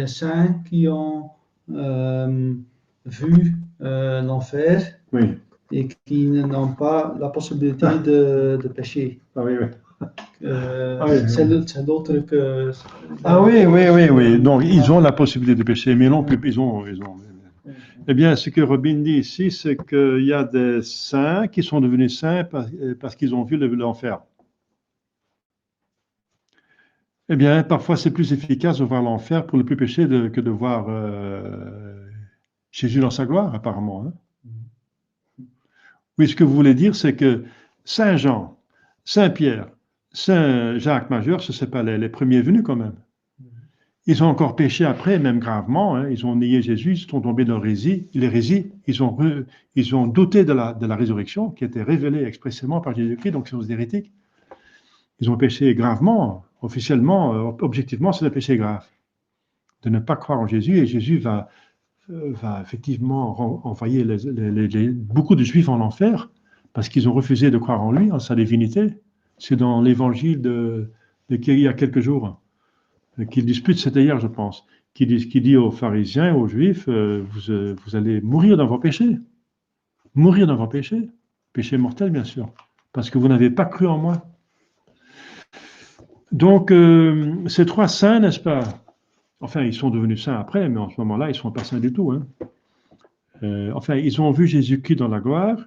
saints qui ont vu l'enfer Oui. et qui n'ont pas la possibilité de pécher. Ah oui, oui. C'est l'autre que. Ah oui, oui, oui, oui. Donc, ils ont la possibilité de pécher, mais non plus. Ils ont. Eh bien, ce que Robin dit ici, c'est qu'il y a des saints qui sont devenus saints parce qu'ils ont vu l'enfer. Eh bien, parfois, c'est plus efficace de voir l'enfer pour le plus péché que de voir Jésus dans sa gloire, apparemment. Hein. Oui, ce que vous voulez dire, c'est que Saint Jean, Saint Pierre, Saint Jacques Majeur, ce ne sont pas les premiers venus quand même. Ils ont encore péché après, même gravement. Hein. Ils ont nié Jésus, ils sont tombés dans l'hérésie. Ils ont douté de la résurrection qui était révélée expressément par Jésus-Christ, donc ils sont des hérétiques. Ils ont péché gravement, officiellement, objectivement, c'est un péché grave. De ne pas croire en Jésus, et Jésus va effectivement envoyer beaucoup de Juifs en enfer parce qu'ils ont refusé de croire en lui, en sa divinité. C'est dans l'évangile il y a quelques jours qu'il dispute, c'était hier, je pense, qui dit aux pharisiens, aux Juifs, vous allez mourir dans vos péchés. Mourir dans vos péchés. Péché mortel, bien sûr. Parce que vous n'avez pas cru en moi. Donc, ces trois saints, n'est-ce pas? Enfin, ils sont devenus saints après, mais en ce moment-là, ils ne sont pas saints du tout. Hein. Enfin, ils ont vu Jésus-Christ dans la gloire,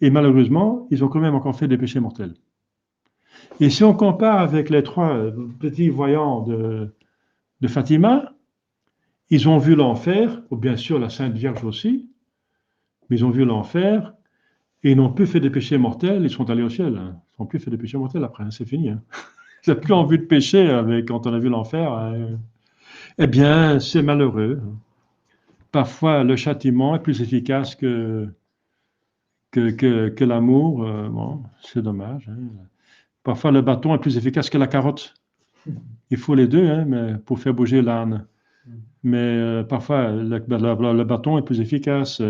et malheureusement, ils ont quand même encore fait des péchés mortels. Et si on compare avec les trois petits voyants de Fatima, ils ont vu l'enfer, ou bien sûr la Sainte Vierge aussi, mais ils ont vu l'enfer, et ils n'ont plus fait des péchés mortels, ils sont allés au ciel. Hein. Ils n'ont plus fait des péchés mortels après, hein, c'est fini. Hein. Ils n'ont plus envie de pécher quand on a vu l'enfer. Hein. Eh bien, c'est malheureux. Parfois, le châtiment est plus efficace que l'amour. Bon, c'est dommage. Hein. Parfois, le bâton est plus efficace que la carotte. Il faut les deux, hein, mais pour faire bouger l'âne. Mais parfois, le bâton est plus efficace.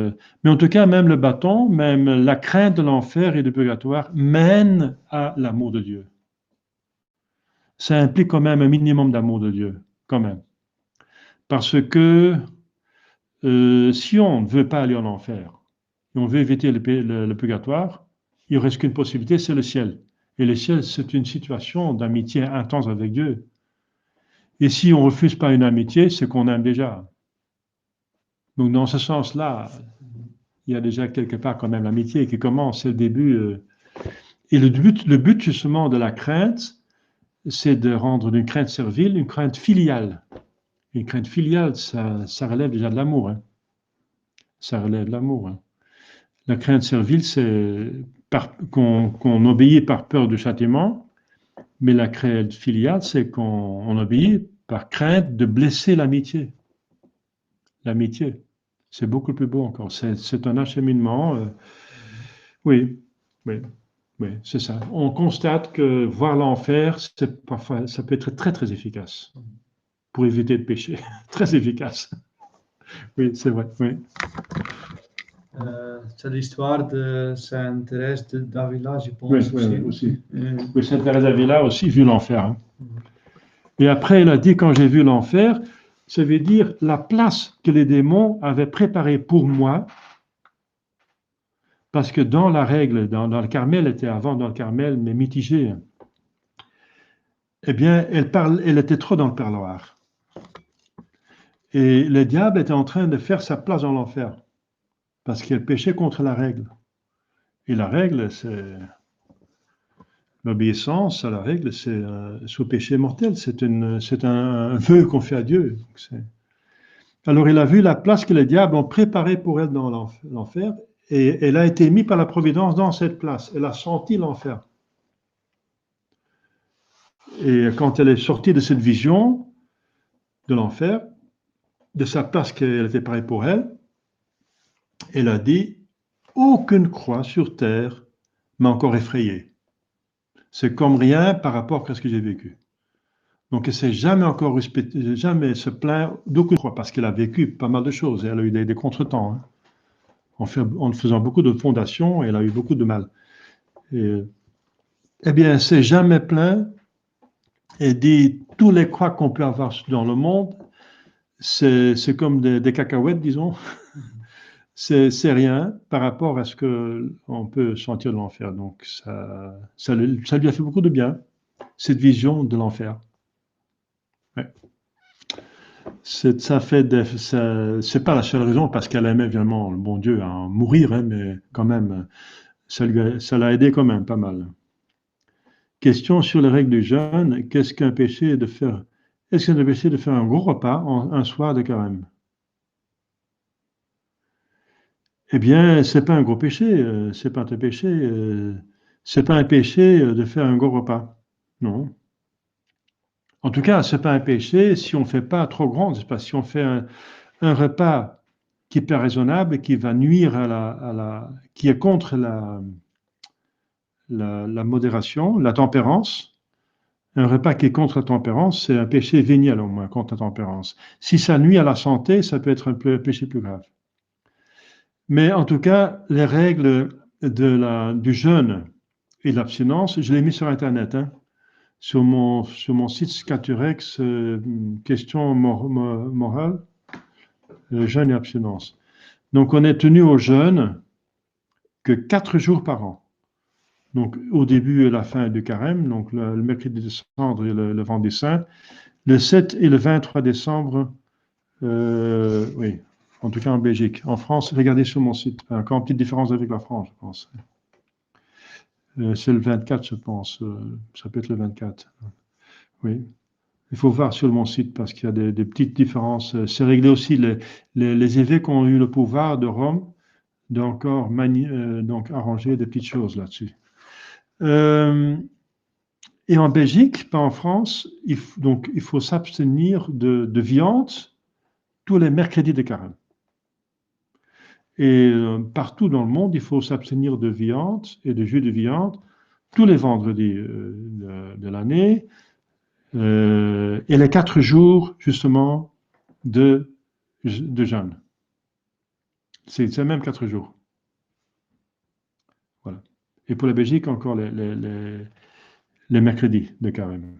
Mais en tout cas, même le bâton, même la crainte de l'enfer et du purgatoire mène à l'amour de Dieu. Ça implique quand même un minimum d'amour de Dieu, quand même. Parce que si on ne veut pas aller en enfer, et on veut éviter le purgatoire, il ne reste qu'une possibilité, c'est le ciel. Et le ciel, c'est une situation d'amitié intense avec Dieu. Et si on ne refuse pas une amitié, c'est qu'on aime déjà. Donc, dans ce sens-là, il y a déjà quelque part quand même l'amitié qui commence, c'est le début. Et le but justement de la crainte, c'est de rendre une crainte servile une crainte filiale. Une crainte filiale, ça relève déjà de l'amour. Hein. Ça relève de l'amour. Hein. La crainte servile, c'est qu'on obéit par peur du châtiment, Mais la crainte filiale, c'est qu'on obéit par crainte de blesser l'amitié. L'amitié, c'est beaucoup plus beau encore. C'est un acheminement. Oui, oui, oui, c'est ça. On constate que voir l'enfer, parfois, ça peut être très, très efficace pour éviter de pécher. Très efficace. Oui, c'est vrai. Oui. C'est l'histoire de Sainte Thérèse d'Avila, je pense. Oui, oui, aussi. Oui, Sainte Thérèse d'Avila a aussi vu l'enfer. Hein. Et après, elle a dit, quand j'ai vu l'enfer, ça veut dire la place que les démons avaient préparée pour moi, parce que dans la règle, dans le Carmel, était avant dans le Carmel, mais mitigée, eh bien, elle était trop dans le parloir. Et le diable était en train de faire sa place dans l'enfer, parce qu'elle péchait contre la règle. Et la règle, c'est l'obéissance à la règle, c'est sous péché mortel, c'est un vœu qu'on fait à Dieu. Alors, elle a vu la place que les diables ont préparée pour elle dans l'enfer, et elle a été mise par la providence dans cette place. Elle a senti l'enfer. Et quand elle est sortie de cette vision de l'enfer, de sa place qu'elle était préparée pour elle, elle a dit, aucune croix sur terre m'a encore effrayée. C'est comme rien par rapport à ce que j'ai vécu. Donc, elle ne s'est jamais encore jamais se plaint d'aucune croix, parce qu'elle a vécu pas mal de choses. Elle a eu des contretemps. Hein. En faisant beaucoup de fondations, elle a eu beaucoup de mal. Eh bien, elle ne s'est jamais plaint et dit, tous les croix qu'on peut avoir dans le monde, c'est comme des cacahuètes, disons. C'est rien par rapport à ce qu'on peut sentir de l'enfer. Donc, ça lui a fait beaucoup de bien, cette vision de l'enfer. Ouais. C'est pas la seule raison, parce qu'elle aimait vraiment le bon Dieu à en mourir, hein, mais quand même, ça l'a aidé quand même pas mal. Question sur les règles du jeûne. Est-ce qu'un péché de faire un gros repas un soir de carême? Eh bien, c'est pas un gros péché, c'est pas un péché, c'est pas un péché de faire un gros repas. Non. En tout cas, c'est pas un péché si on fait pas trop grand. C'est pas si on fait un repas qui est pas raisonnable, qui va nuire qui est contre la modération, la tempérance. Un repas qui est contre la tempérance, c'est un péché véniel au moins, contre la tempérance. Si ça nuit à la santé, ça peut être un péché plus grave. Mais en tout cas, les règles du jeûne et de l'abstinence, je l'ai mis sur Internet, hein, sur mon site Scaturex, question morale, jeûne et abstinence. Donc, on est tenu au jeûne que 4 jours par an. Donc, au début et la fin du carême, donc le mercredi de cendre et le vendredi saint, le 7 et le 23 décembre, oui, en tout cas en Belgique. En France, regardez sur mon site, encore une petite différence avec la France, je pense. C'est le 24, je pense, ça peut être le 24. Oui, il faut voir sur mon site parce qu'il y a des petites différences. C'est réglé aussi, les évêques ont eu le pouvoir de Rome d'encore donc arranger des petites choses là-dessus. Et en Belgique, pas en France, il faut s'abstenir de viande tous les mercredis de carême. Et partout dans le monde, il faut s'abstenir de viande et de jus de viande tous les vendredis de l'année et les 4 jours, justement, de jeûne. C'est même 4 jours. Voilà. Et pour la Belgique, encore les mercredis de carême.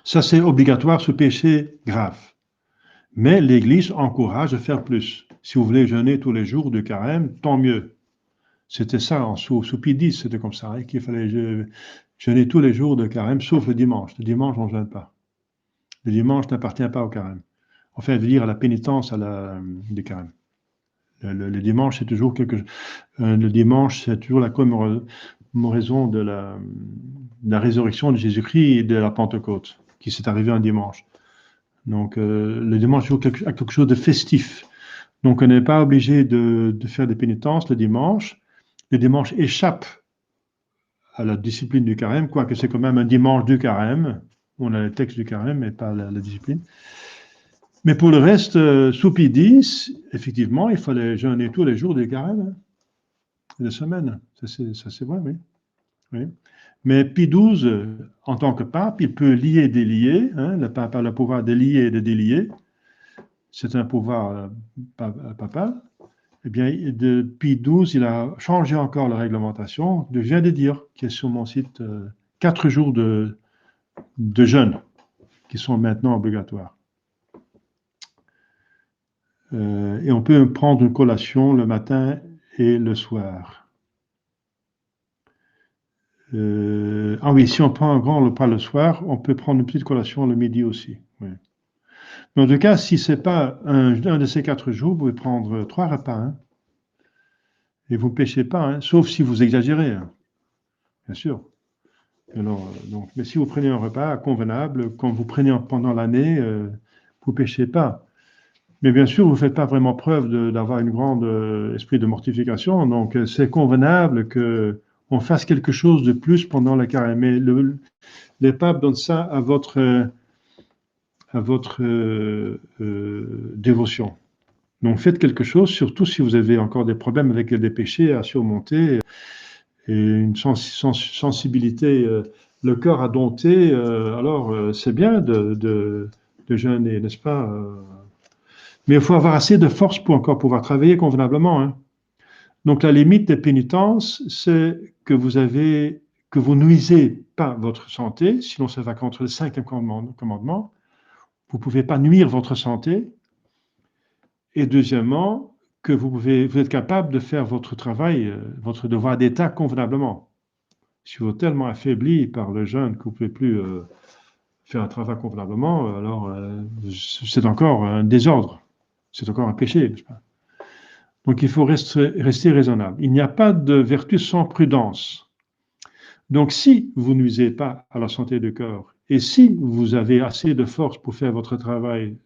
Ça, c'est obligatoire sous péché grave. Mais l'Église encourage à faire plus. Si vous voulez jeûner tous les jours de carême, tant mieux. C'était ça, sous Pie X, c'était comme ça, hein, qu'il fallait jeûner tous les jours de carême, sauf le dimanche. Le dimanche, on ne jeûne pas. Le dimanche n'appartient pas au carême. Enfin, veut dire à la pénitence du carême. Le dimanche, c'est toujours le dimanche, c'est toujours la commémoration de la résurrection de Jésus-Christ et de la Pentecôte, qui s'est arrivée un dimanche. Donc, le dimanche est quelque chose de festif. Donc, on n'est pas obligé de faire des pénitences le dimanche. Le dimanche échappe à la discipline du carême, quoique c'est quand même un dimanche du carême. On a le texte du carême, mais pas la discipline. Mais pour le reste, sous Pie X, effectivement, il fallait jeûner tous les jours du carême, des semaines. Ça, c'est vrai, oui. Oui. Mais Pie XII, en tant que pape, il peut lier et délier. Le pape a le pouvoir de lier et de délier. C'est un pouvoir papal. Eh bien, depuis 12, il a changé encore la réglementation. Je viens de dire, qui est sur mon site, 4 jours de jeûne qui sont maintenant obligatoires. Et on peut prendre une collation le matin et le soir. Ah oui, si on prend un grand repas le soir, on peut prendre une petite collation le midi aussi. Oui. Mais en tout cas, si ce n'est pas un de ces 4 jours, vous pouvez prendre 3 repas. Hein, et vous ne péchez pas, hein, sauf si vous exagérez, hein, bien sûr. Alors, donc, mais si vous prenez un repas convenable, comme vous prenez pendant l'année, vous ne péchez pas. Mais bien sûr, vous ne faites pas vraiment preuve d'avoir un grand esprit de mortification. Donc, c'est convenable qu'on fasse quelque chose de plus pendant le carême. Mais les papes donnent ça à votre dévotion. Donc, faites quelque chose, surtout si vous avez encore des problèmes avec des péchés à surmonter et une sensibilité, le cœur à dompter. Alors, c'est bien de jeûner, n'est-ce pas? Mais il faut avoir assez de force pour encore pouvoir travailler convenablement. Hein. Donc, la limite des pénitences, c'est que vous nuisez pas votre santé, sinon ça va contre le 5e commandement. Vous ne pouvez pas nuire votre santé. Et deuxièmement, que vous êtes capable de faire votre travail, votre devoir d'État convenablement. Si vous êtes tellement affaibli par le jeûne que vous ne pouvez plus faire un travail convenablement, alors c'est encore un désordre, c'est encore un péché, n'est-ce pas? Donc il faut rester raisonnable. Il n'y a pas de vertu sans prudence. Donc si vous ne nuisez pas à la santé du corps et si vous avez assez de force pour faire votre travail,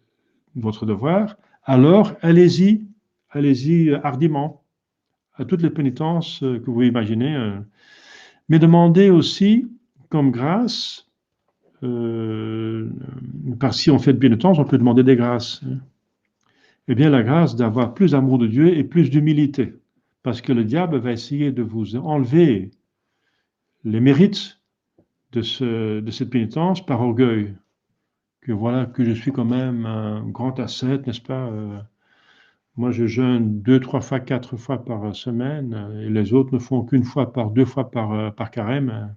votre devoir, alors allez-y hardiment, à toutes les pénitences que vous imaginez. Mais demandez aussi comme grâce, si on fait de pénitence, on peut demander des grâces. Eh bien, la grâce d'avoir plus d'amour de Dieu et plus d'humilité. Parce que le diable va essayer de vous enlever les mérites de cette pénitence par orgueil. Que voilà, que je suis quand même un grand ascète, n'est-ce pas? Moi, je jeûne 2, 3 fois, 4 fois par semaine, et les autres ne font qu'une fois 2 fois par carême.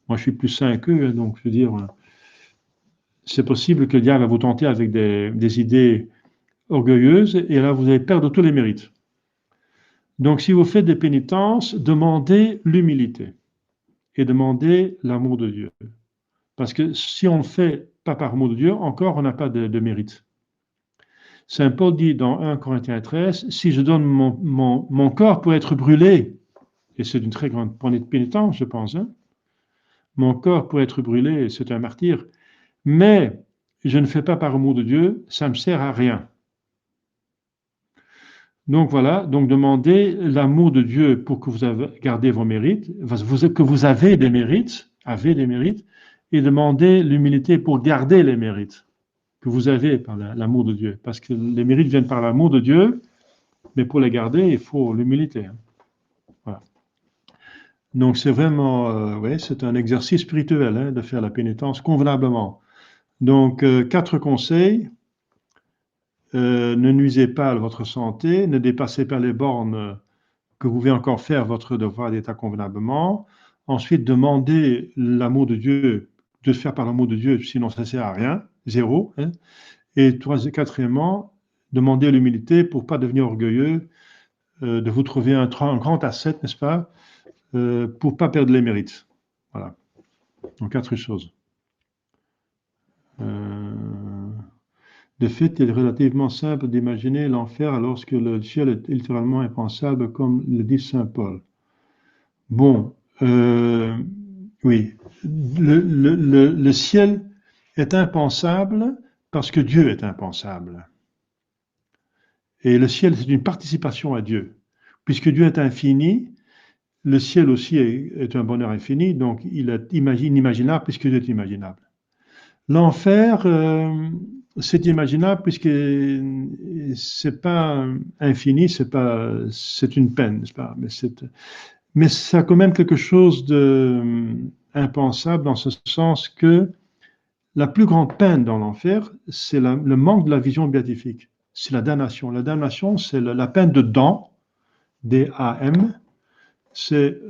Moi, je suis plus saint qu'eux, donc je veux dire, c'est possible que le diable va vous tenter avec des idées orgueilleuses, et là, vous allez perdre tous les mérites. Donc, si vous faites des pénitences, demandez l'humilité et demandez l'amour de Dieu. Parce que si on ne le fait pas par amour de Dieu, encore, on n'a pas de mérite. Saint Paul dit dans 1 Corinthiens 13, si je donne mon corps pour être brûlé, et c'est une très grande pénitence, je pense, hein, mon corps pour être brûlé, c'est un martyr, mais je ne fais pas par amour de Dieu, ça ne me sert à rien. Donc voilà, donc demandez l'amour de Dieu pour que vous gardez vos mérites, que vous avez des mérites, et demandez l'humilité pour garder les mérites que vous avez par l'amour de Dieu. Parce que les mérites viennent par l'amour de Dieu, mais pour les garder, il faut l'humilité. Hein. Voilà. Donc c'est vraiment, c'est un exercice spirituel hein, de faire la pénitence convenablement. Donc 4 conseils. Ne nuisez pas à votre santé, ne dépassez pas les bornes que vous pouvez encore faire votre devoir d'État convenablement. Ensuite, demandez l'amour de Dieu, de se faire par l'amour de Dieu, sinon ça ne sert à rien, zéro. Hein. Et quatrièmement, demandez l'humilité pour ne pas devenir orgueilleux, de vous trouver un grand ascète, n'est-ce pas, pour ne pas perdre les mérites. Voilà. Donc 4 choses. De fait, il est relativement simple d'imaginer l'enfer lorsque le ciel est littéralement impensable, comme le dit saint Paul. Bon, oui, le ciel est impensable parce que Dieu est impensable. Et le ciel, c'est une participation à Dieu. Puisque Dieu est infini, Le ciel aussi est un bonheur infini, donc il est inimaginable puisque Dieu est imaginable. L'enfer, c'est imaginable puisque c'est pas infini, c'est une peine, n'est-ce pas? Mais ça a quand même quelque chose de impensable dans ce sens que la plus grande peine dans l'enfer, c'est le manque de la vision béatifique. C'est la damnation. La damnation, c'est la peine de dam, D-A-M, c'est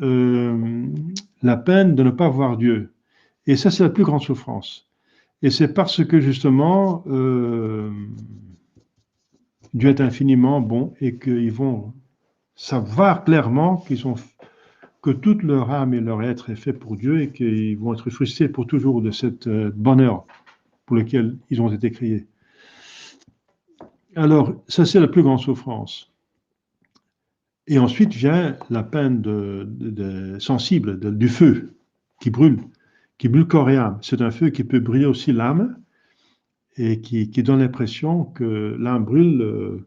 la peine de ne pas voir Dieu. Et ça, c'est la plus grande souffrance. Et c'est parce que justement, Dieu est infiniment bon et qu'ils vont savoir clairement que toute leur âme et leur être est fait pour Dieu et qu'ils vont être frustrés pour toujours de cette bonheur pour lequel ils ont été créés. Alors, ça, c'est la plus grande souffrance. Et ensuite vient la peine sensible, du feu qui brûle corps et âme. C'est un feu qui peut brûler aussi l'âme et qui donne l'impression que l'âme brûle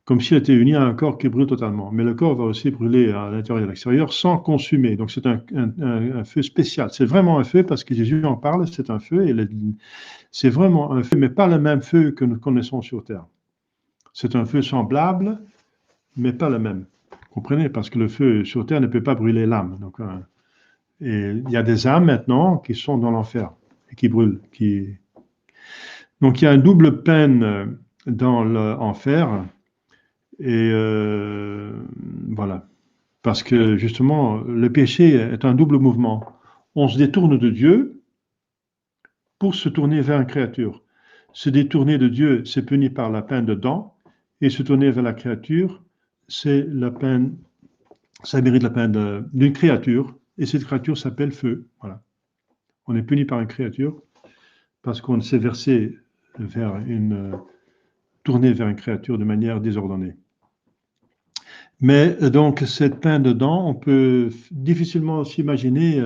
comme si elle était unie à un corps qui brûle totalement. Mais le corps va aussi brûler à l'intérieur et à l'extérieur sans consumer. Donc c'est un feu spécial. C'est vraiment un feu parce que Jésus en parle, c'est un feu. Et c'est vraiment un feu, mais pas le même feu que nous connaissons sur Terre. C'est un feu semblable, mais pas le même. Vous comprenez? Parce que le feu sur Terre ne peut pas brûler l'âme. Donc, et il y a des âmes maintenant qui sont dans l'enfer et qui brûlent. Donc il y a une double peine dans l'enfer. Et voilà. Parce que justement, le péché est un double mouvement. On se détourne de Dieu pour se tourner vers une créature. Se détourner de Dieu, c'est puni par la peine de dam. Et se tourner vers la créature, c'est la peine, ça mérite la peine d'une créature. Et cette créature s'appelle feu. Voilà. On est puni par une créature parce qu'on s'est versé tourné vers une créature de manière désordonnée. Mais donc, cette peine de dam, on peut difficilement s'imaginer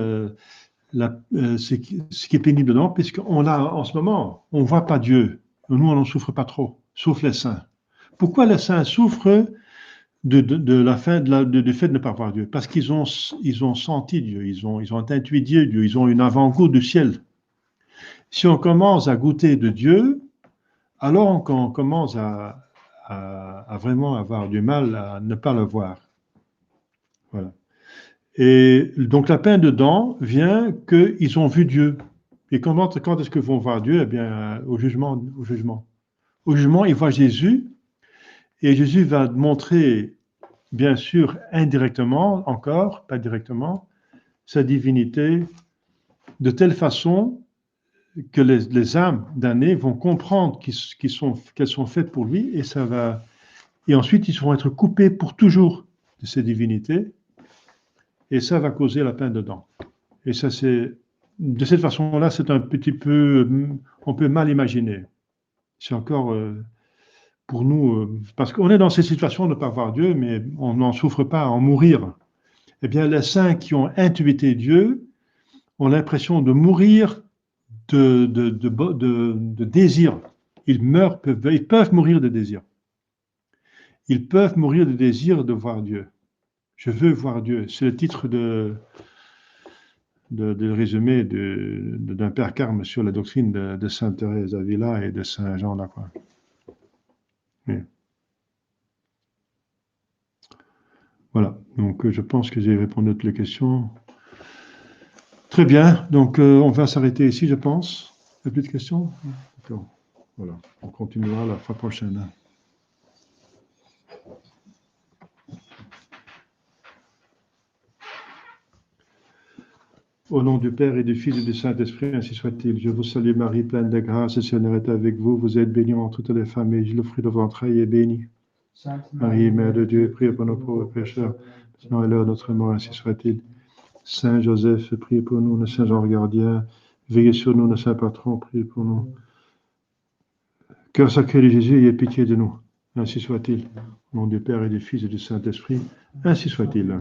ce qui est pénible dedans, puisqu'on a en ce moment, on ne voit pas Dieu. Nous, on n'en souffre pas trop, sauf les saints. Pourquoi les saints souffrent du fait de ne pas voir Dieu? Parce qu'ils ont senti Dieu, ils ont intuit Dieu, ils ont une avant-goût du ciel. Si on commence à goûter de Dieu, alors on commence à vraiment avoir du mal à ne pas le voir. Voilà. Et donc la peine de dam vient qu'ils ont vu Dieu. Et quand est-ce qu'ils vont voir Dieu? Eh bien, au jugement. Au jugement, ils voient Jésus, et Jésus va montrer, bien sûr, indirectement, encore, pas directement, sa divinité, de telle façon que les âmes damnées vont comprendre qu'elles sont faites pour lui, et ensuite ils vont être coupés pour toujours de ces divinités, et ça va causer la peine de dam. Et ça, de cette façon-là, c'est un petit peu, on peut mal imaginer. C'est encore pour nous, parce qu'on est dans ces situations de ne pas voir Dieu, mais on n'en souffre pas à en mourir. Eh bien, les saints qui ont intuité Dieu ont l'impression de mourir de désir. Ils peuvent mourir de désir. Ils peuvent mourir de désir de voir Dieu. Je veux voir Dieu. C'est le titre de résumé d'un père Carme sur la doctrine de Sainte Thérèse d'Avila et de Saint Jean Lacroix. Oui. Voilà, donc je pense que j'ai répondu à toutes les questions. Très bien, donc on va s'arrêter ici, je pense. Il n'y a plus de questions? D'accord. Voilà, on continuera la fois prochaine. Au nom du Père et du Fils et du Saint-Esprit, ainsi soit-il. Je vous salue Marie, pleine de grâce, le Seigneur est avec vous. Vous êtes bénie entre toutes les femmes, et le fruit de votre entrailles est béni. Sainte Marie, Mère de Dieu, priez pour nos pauvres pécheurs, maintenant et l'heure de notre mort, ainsi soit-il. Saint Joseph, priez pour nous, nos saints anges gardiens, veillez sur nous, nos saints patrons, priez pour nous. Cœur sacré de Jésus, ayez pitié de nous, ainsi soit-il. Au nom du Père et du Fils et du Saint-Esprit, ainsi soit-il.